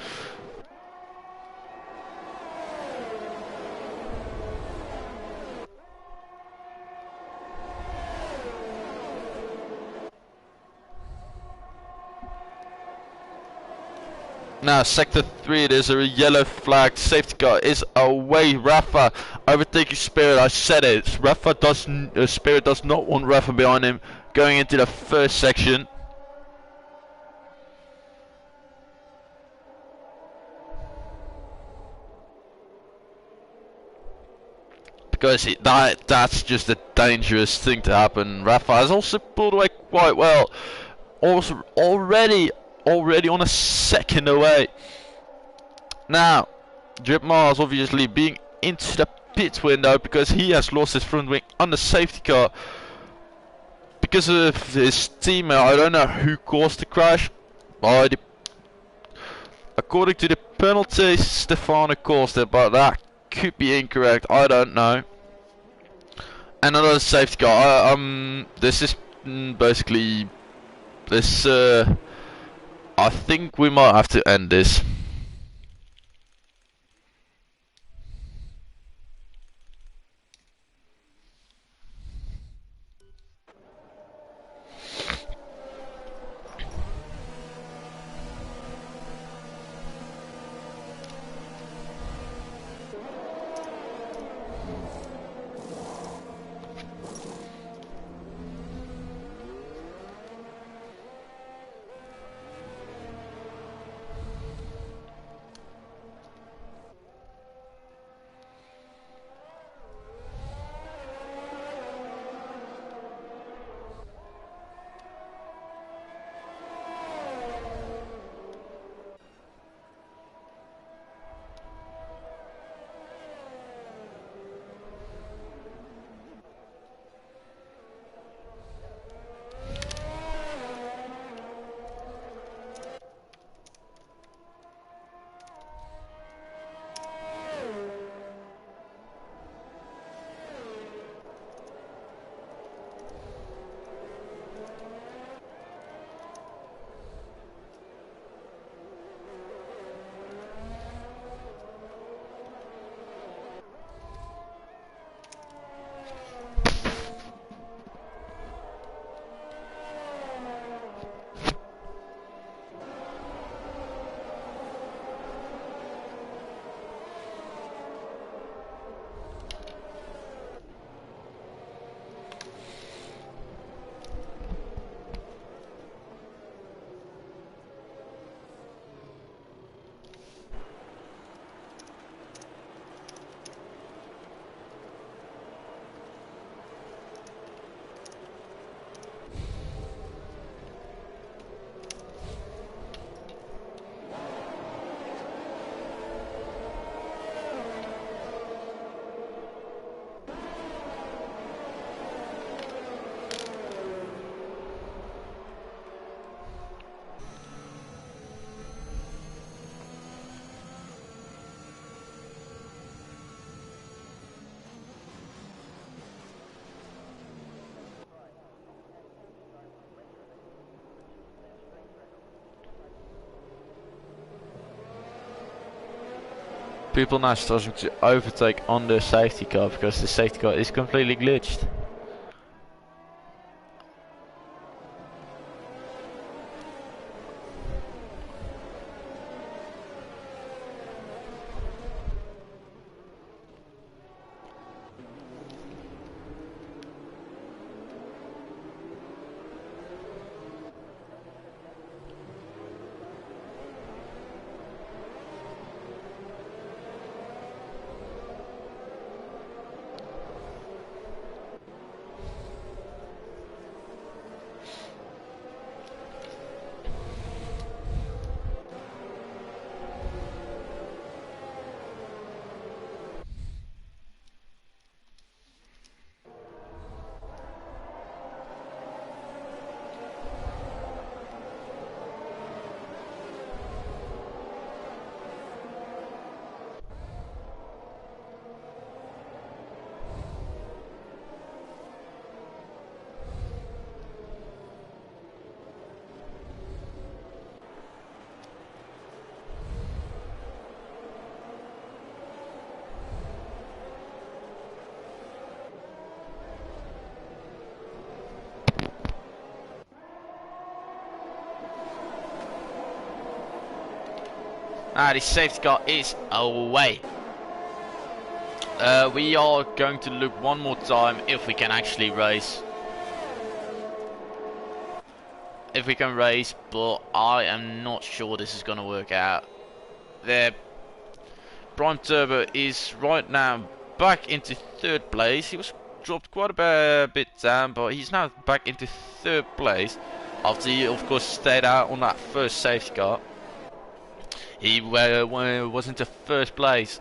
Now, sector 3, there's a yellow flag. Safety car is away. Rafa overtaking Spirit. I said it. Rafa Spirit does not want Rafa behind him going into the first section. Because that's just a dangerous thing to happen. Rafa has also pulled away quite well. Also already on a second away. Now, Drip Mars obviously being into the pit window because he has lost his front wing on the safety car. Because of his teammate, I don't know who caused the crash. According to the penalty, Stefano caused it, but that could be incorrect. I don't know. And another safety car. This is basically this. I think we might have to end this. People now starting to overtake on the safety car because the safety car is completely glitched. The safety car is away. We are going to look one more time if we can actually race. If we can race, but I am not sure this is going to work out. There, Prime Turbo is right now back into third place. He was dropped quite a bit down, but he's now back into third place after he, of course, stayed out on that first safety car. He was into first place.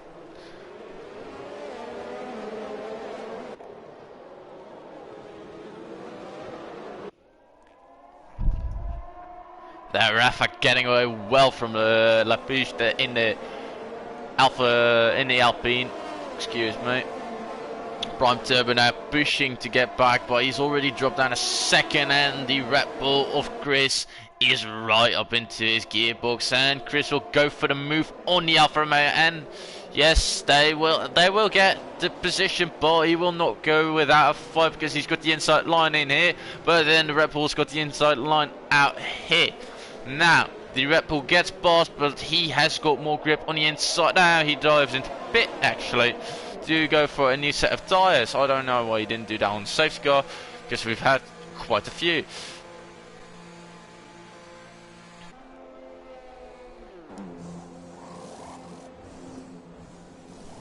There, Rafa getting away well from the Lapouche there in the Alpine. Excuse me. Prime Turbo now pushing to get back, but he's already dropped down a second, and the Red Bull of Chris is right up into his gearbox, and Chris will go for the move on the Alfa Romeo, and yes, they will get the position, but he will not go without a fight because he's got the inside line in here, but then the Red Bull's got the inside line out here. Now, the Red Bull gets past, but he has got more grip on the inside. Now he dives into pit, actually, to go for a new set of tyres. I don't know why he didn't do that on the safety car, because we've had quite a few.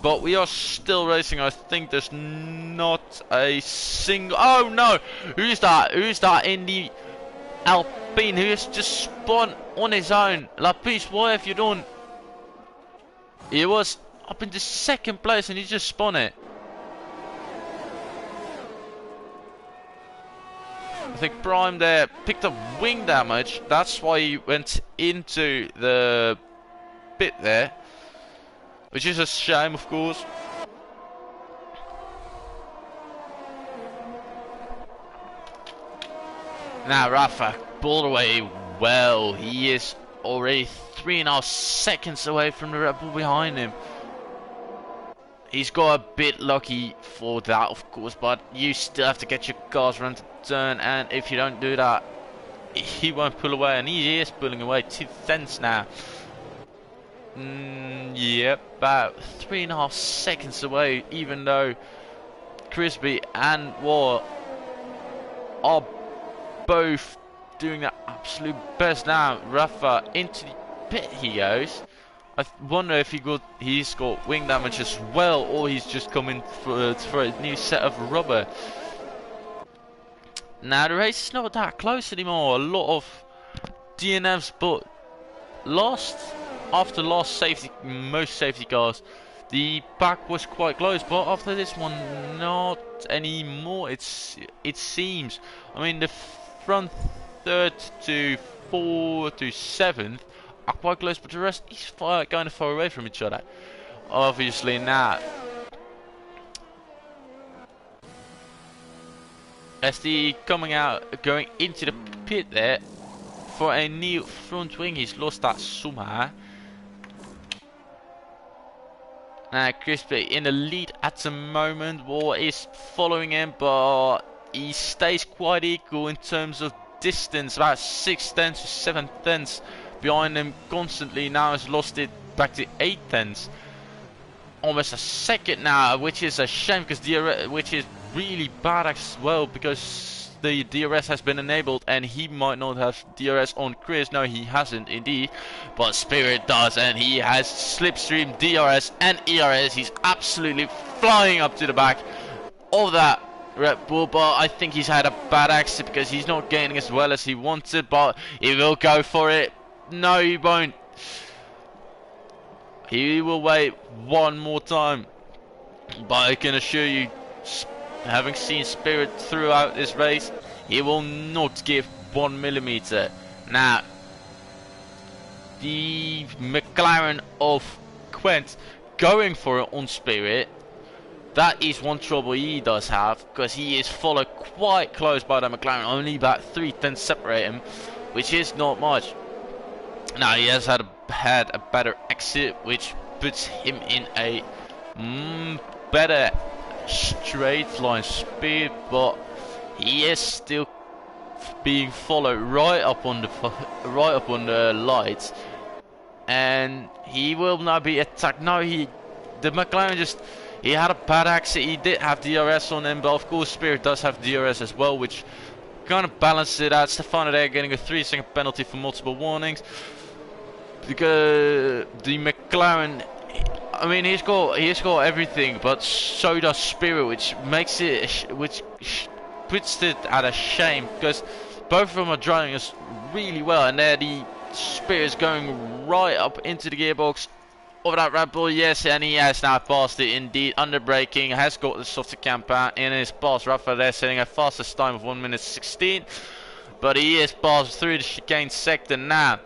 But we are still racing. I think there's not a single... Oh no! Who's that? Who's that in the Alpine who has just spun on his own? Lapouche, what have you done? He was up into second place and he just spun it. I think Prime there picked up wing damage. That's why he went into the pit there. Which is a shame, of course. Now Rafa pulled away well. He is already 3.5 seconds away from the Red Bull behind him. He's got a bit lucky for that, of course, but you still have to get your cars around the turn, and if you don't do that, he won't pull away, and he is pulling away 2/10 now. Yep, about 3.5 seconds away, even though Crispy and War are both doing their absolute best. Now Rafa into the pit he goes. I wonder if he's got wing damage as well, or he's just coming for a new set of rubber. Now the race is not that close anymore. A lot of DNFs, but after last most safety cars, the pack was quite close, but after this one, not anymore. It seems. I mean, the front third to 4th to 7th are quite close, but the rest is kind of far away from each other. Obviously now, SD going into the pit there for a new front wing. He's lost that somehow. Now Crispy in the lead at the moment. War is following him, but he stays quite equal in terms of distance, about 6/10 to 7/10 behind him constantly. Now has lost it back to 8/10, almost a second now, which is a shame, because which is really bad as well, because the DRS has been enabled and he might not have DRS on Chris. No, he hasn't indeed, but Spirit does, and he has slipstream DRS and ERS. He's absolutely flying up to the back of that Red Bull, but I think he's had a bad accident because he's not gaining as well as he wanted, but he will go for it. No, he won't. He will wait one more time, but I can assure you, having seen Spirit throughout this race, he will not give 1 millimeter. Now, the McLaren of Quent going for it on Spirit, that is one trouble he does have, because he is followed quite close by the McLaren, only about 3/10 separate him, which is not much. Now he has had a better exit, which puts him in a better straight line speed, but he is still being followed right up on the lights. and he will not be attacked. No, the McLaren he had a bad accident. He did have DRS on him, but of course Spirit does have DRS as well, which kind of balances it out. Stefano there getting a 3-second penalty for multiple warnings. Because the McLaren, I mean, he's got everything, but so does Spirit, which makes it, puts it at a shame, because both of them are driving us really well, and there the Spirit is going right up into the gearbox of that Red Bull. Yes, and he has now passed it indeed. Under braking, has got the softer camper in his pass. Rafa there setting a fastest time of 1:16, but he is passed through the chicane sector now.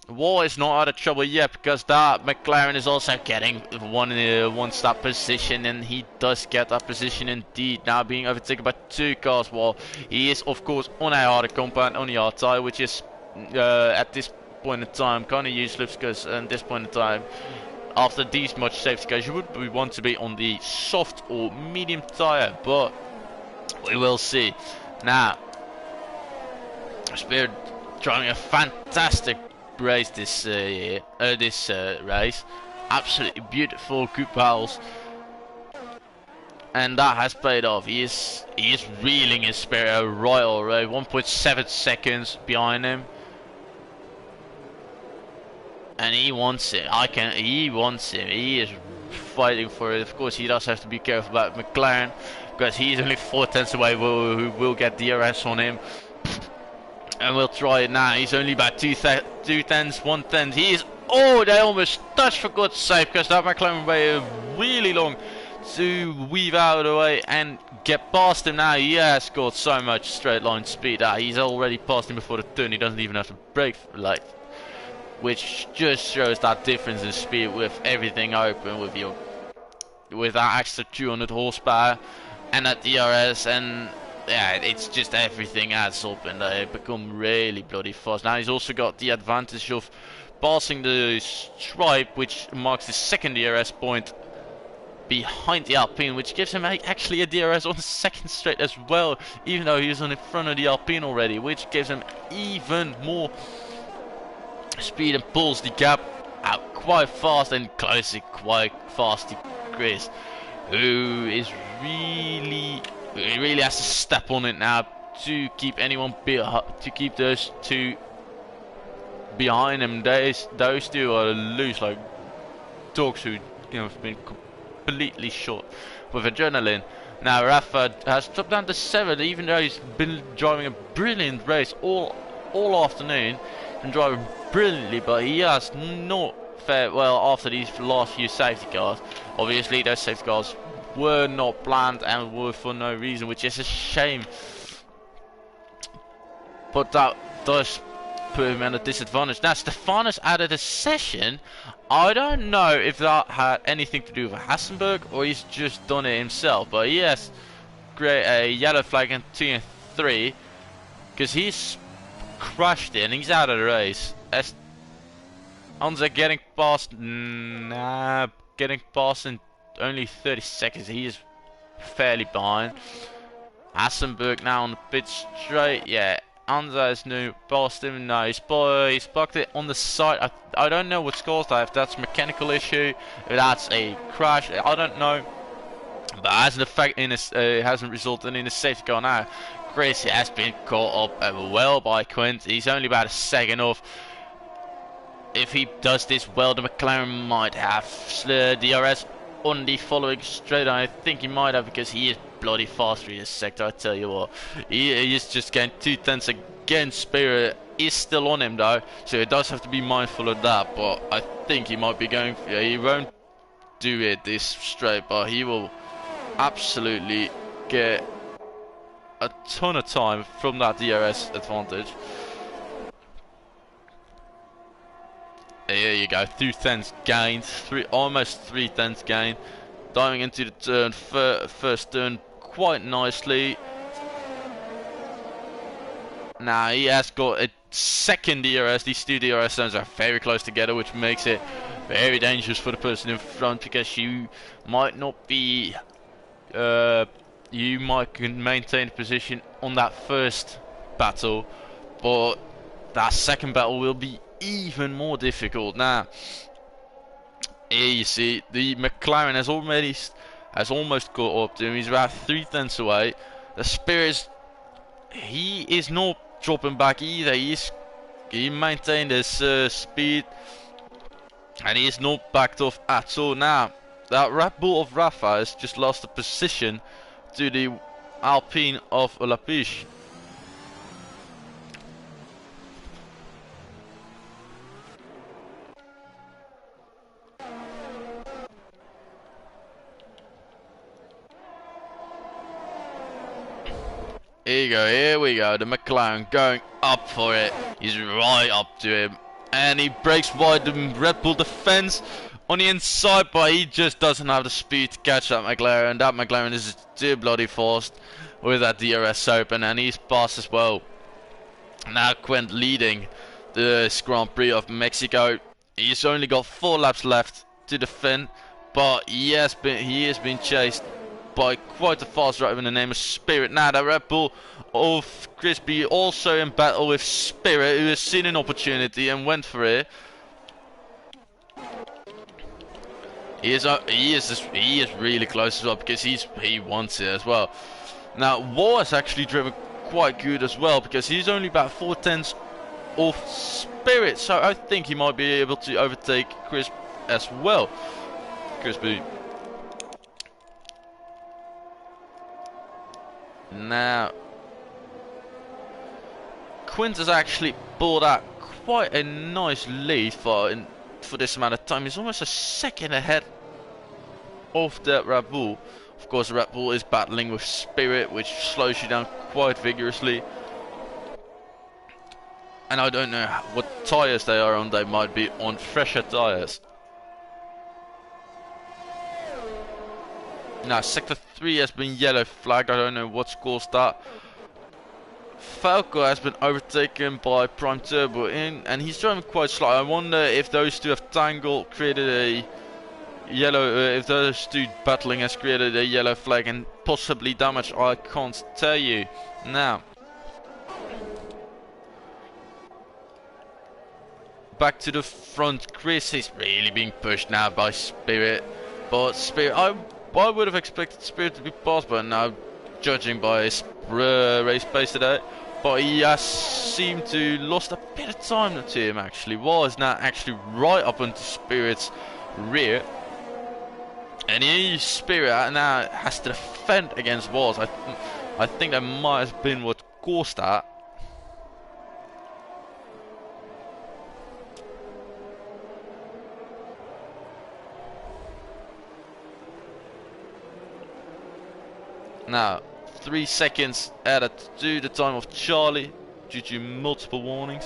War is not out of trouble yet, because that McLaren is also getting one stop position, and he does get that position indeed, now being overtaken by 2 cars, while he is of course on a harder compound, on the hard tire, which is at this point in time kind of useless, because at this point in time, after these much safety cars, you would want to be on the soft or medium tire, but we will see. Now, Spirit driving a fantastic race this race, absolutely beautiful group battles, and that has paid off. He is reeling his Spirit right already, 1.7 seconds behind him, and he wants it. He wants it. He is fighting for it. Of course, he does have to be careful about McLaren, because he's only 4 tenths away. Who will get DRS on him. And we'll try it now. He's only about 2 tenths, 1 tenth. He is. Oh, they almost touched, for God's sake, because that McLaren waited really long to weave out of the way and get past him. Now he has got so much straight line speed that he's already passed him before the turn. He doesn't even have to brake, like, which just shows that difference in speed with everything open, with that extra 200 horsepower and that DRS, and yeah, it's just everything adds up, and they become really bloody fast. Now he's also got the advantage of passing the stripe, which marks the second DRS point behind the Alpine, which gives him actually a DRS on the second straight as well, even though he was on in front of the Alpine already, which gives him even more speed and pulls the gap out quite fast and closes it quite fast to Chris, who is really has to step on it now to keep those 2 behind him. Those 2 are loose like dogs who have been completely shot with adrenaline. Now Rafa has dropped down to 7, even though he's been driving a brilliant race all afternoon and driving brilliantly, but he has not fared well after these last few safety cars. Obviously those safety cars were not planned and were for no reason, which is a shame, but that does put him at a disadvantage. Now Stefanos added a session. I don't know if that had anything to do with Hassenberg or he's just done it himself, but he has created a yellow flag in 2 and 3 because he's crashed it and he's out of the race. As Anza getting past, getting past in only 30 seconds. He is fairly behind. Hassenberg now on the pit straight. Yeah, Anza is new past him. No, he's parked it on the side. I don't know what's caused that. If that's a mechanical issue, if that's a crash, I don't know. But it hasn't resulted in a safety car now. Chris has been caught up well by Quint. He's only about a second off. If he does this well, the McLaren might have DRS on the following straight. I think he might have, because he is bloody fast through this sector. I tell you what, he is just getting 2 tenths against. Spirit is still on him though, so he does have to be mindful of that. But I think he might be going. He won't do it this straight, but he will absolutely get a ton of time from that DRS advantage. Here you go, 2 tenths gained, almost 3 tenths gained. Diving into the turn, first turn quite nicely. Now he has got a second DRS. These 2 DRS zones are very close together, which makes it very dangerous for the person in front, because you might not be, you might can maintain position on that first battle, but that second battle will be even more difficult. Now, here you see the McLaren has almost caught up to him. He's about 3 tenths away. The Spirit, he is not dropping back either. He maintained his speed, and he is not backed off at all. Now, that Red Bull of Rafa has just lost a position to the Alpine of Lapiche. Here you go, here we go, the McLaren going up for it. He's right up to him, and he breaks wide the Red Bull defense on the inside, but he just doesn't have the speed to catch that McLaren. That McLaren is too bloody fast with that DRS open, and he's passed as well. Now Quint leading the Grand Prix of Mexico. He's only got 4 laps left to defend, but he has been chased by quite a fast driver in the name of Spirit. Now the Red Bull of Crispy also in battle with Spirit, who has seen an opportunity and went for it. He is really close as well, because he wants it as well. Now War has actually driven quite good as well, because he's only about 4 tenths off Spirit, so I think he might be able to overtake Crisp as well. Crispy. Now, Quint has actually brought out quite a nice lead for this amount of time. He's almost a second ahead of the Red Bull. Of course, the Red Bull is battling with Spirit, which slows you down quite vigorously. And I don't know what tyres they are on. They might be on fresher tyres. Now, Sector 3 has been yellow flagged. I don't know what's caused that. Falco has been overtaken by Prime Turbo and he's driving quite slow. I wonder if those two have tangled, created a yellow, if those two battling has created a yellow flag and possibly damage. I can't tell you. Now, back to the front. Chris is really being pushed now by Spirit, but Spirit, I would have expected Spirit to be passed by now, judging by his race pace today. But he has seemed to lost a bit of time to him. Actually, was now actually right up into Spirit's rear, and Spirit now has to defend against Walls. I think that might have been what caused that. Now, 3 seconds added to the time of Charlie due to multiple warnings.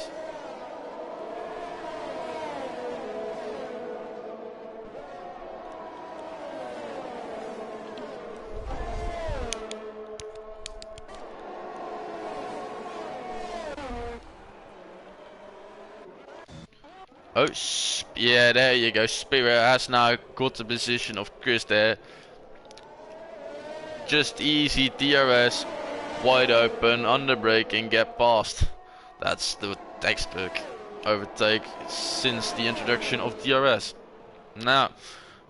Oh, yeah, there you go. Spirit has now got the position of Chris there. Just easy DRS, wide open, under brake and get past. That's the textbook overtake since the introduction of DRS. Now,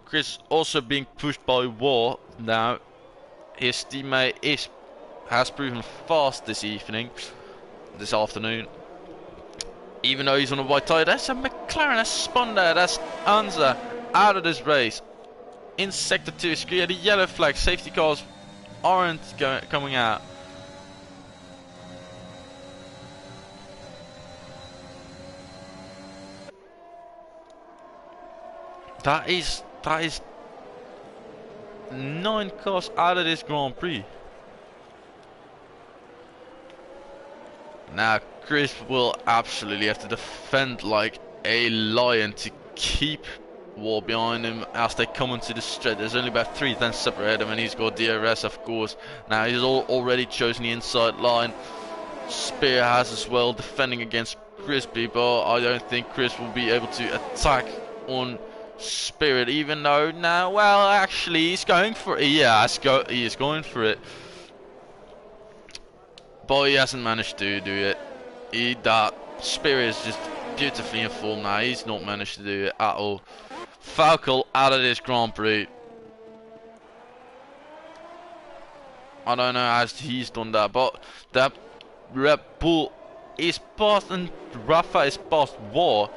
Chris also being pushed by War. Now, his teammate has proven fast this afternoon. Even though he's on a white tyre, that's a McLaren has spun there. That's Anza out of this race. In Sector 2, it's clear the yellow flag, safety cars aren't coming out. That is 9 cars out of this Grand Prix. Now Chris will absolutely have to defend like a lion to keep War behind him as they come into the straight. There's only about 3 tenths separate him, and he's got DRS, of course. Now he's already chosen the inside line. Spear has as well, defending against Crispy, but I don't think Chris will be able to attack on Spirit, even though now, well, actually he's going for it. Yeah, he is going for it, but he hasn't managed to do it. That Spirit is just beautifully informed now. He's not managed to do it at all. Falco out of this Grand Prix. I don't know how he's done that, but that Red Bull is past and Rafa is past War.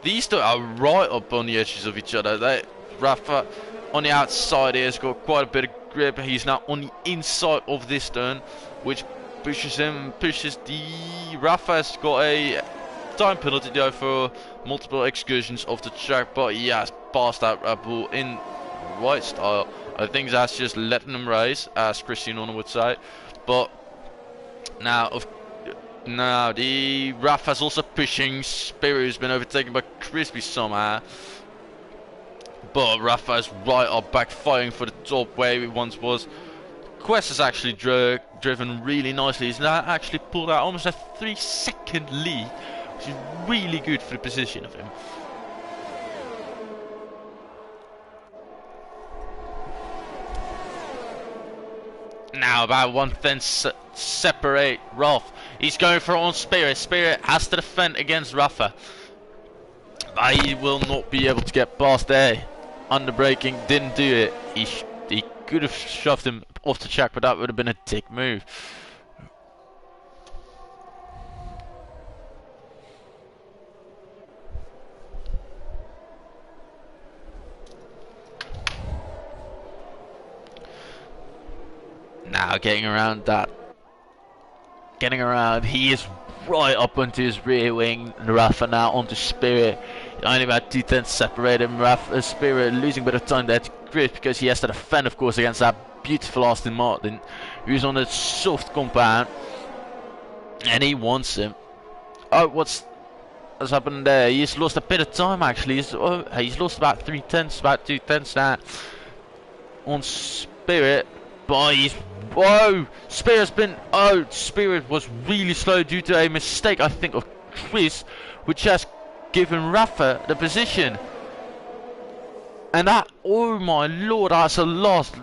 These two are right up on the edges of each other. Rafa on the outside here has got quite a bit of grip. He's now on the inside of this turn, which pushes him, pushes the... Rafa's got a time penalty though for multiple excursions off the track, but he has passed that Red Bull in right style. I think that's just letting him race, as Christian Horner would say. But now the Rafa's also pushing Spirit, who's been overtaken by Crispy somehow. But Rafa's right up back fighting for the top where he once was. Quest has actually driven really nicely. He's now actually pulled out almost a 3-second lead, which is really good for the position of him. Now about 1/10 separate Rolf. He's going for it on Spirit. Spirit has to defend against Rafa. But he will not be able to get past there. Under braking, didn't do it. He could have shoved him off the track, but that would have been a dick move. Now getting around that. Getting around, he is right up onto his rear wing. Rafa now onto Spirit. Only about 2/10 separate him. Rafa, Spirit losing a bit of time there to Chris because he has to defend, of course, against that beautiful Aston Martin, who's on a soft compound, and he wants him. Oh, what's happened there? He's lost a bit of time actually. He's lost about 3/10, about 2/10 now on Spirit. But he's... Whoa! Spirit's been... Oh, Spirit was really slow due to a mistake, I think, of Chris, which has given Rafa the position. And that... Oh my lord, that's a lost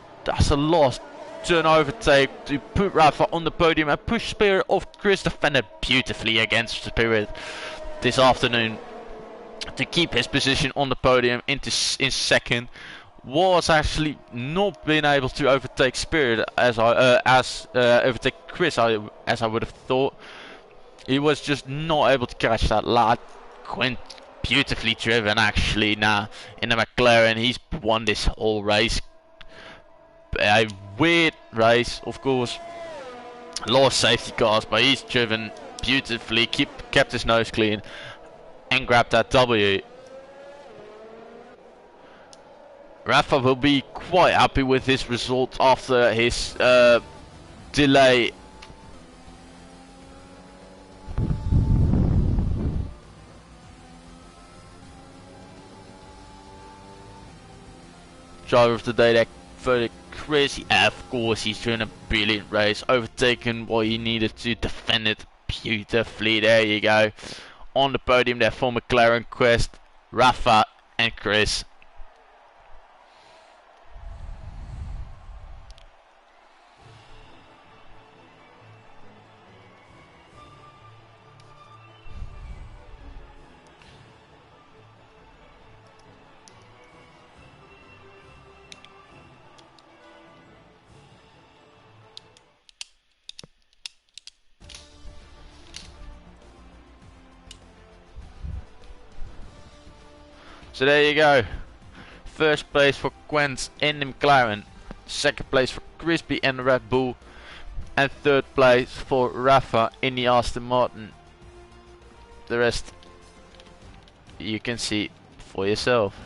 turn overtake to put Rafa on the podium and push Spirit off. Chris defended beautifully against Spirit this afternoon to keep his position on the podium in second. Was actually not being able to overtake Spirit as overtake Chris as I would have thought. He was just not able to catch that lad. Quint beautifully driven actually now in the McLaren. He's won this whole race. A weird race, of course. A lot of safety cars, but he's driven beautifully, kept his nose clean, and grabbed that W. Rafa will be quite happy with this result after his delay. Driver of the day there for Chris. Of course, he's doing a brilliant race, overtaken what he needed to, defend it beautifully. There you go. On the podium there for McLaren, Quest, Rafa and Chris. So there you go. First place for Quent in the McLaren, second place for Crispy and the Red Bull, and third place for Rafa in the Aston Martin. The rest you can see for yourself.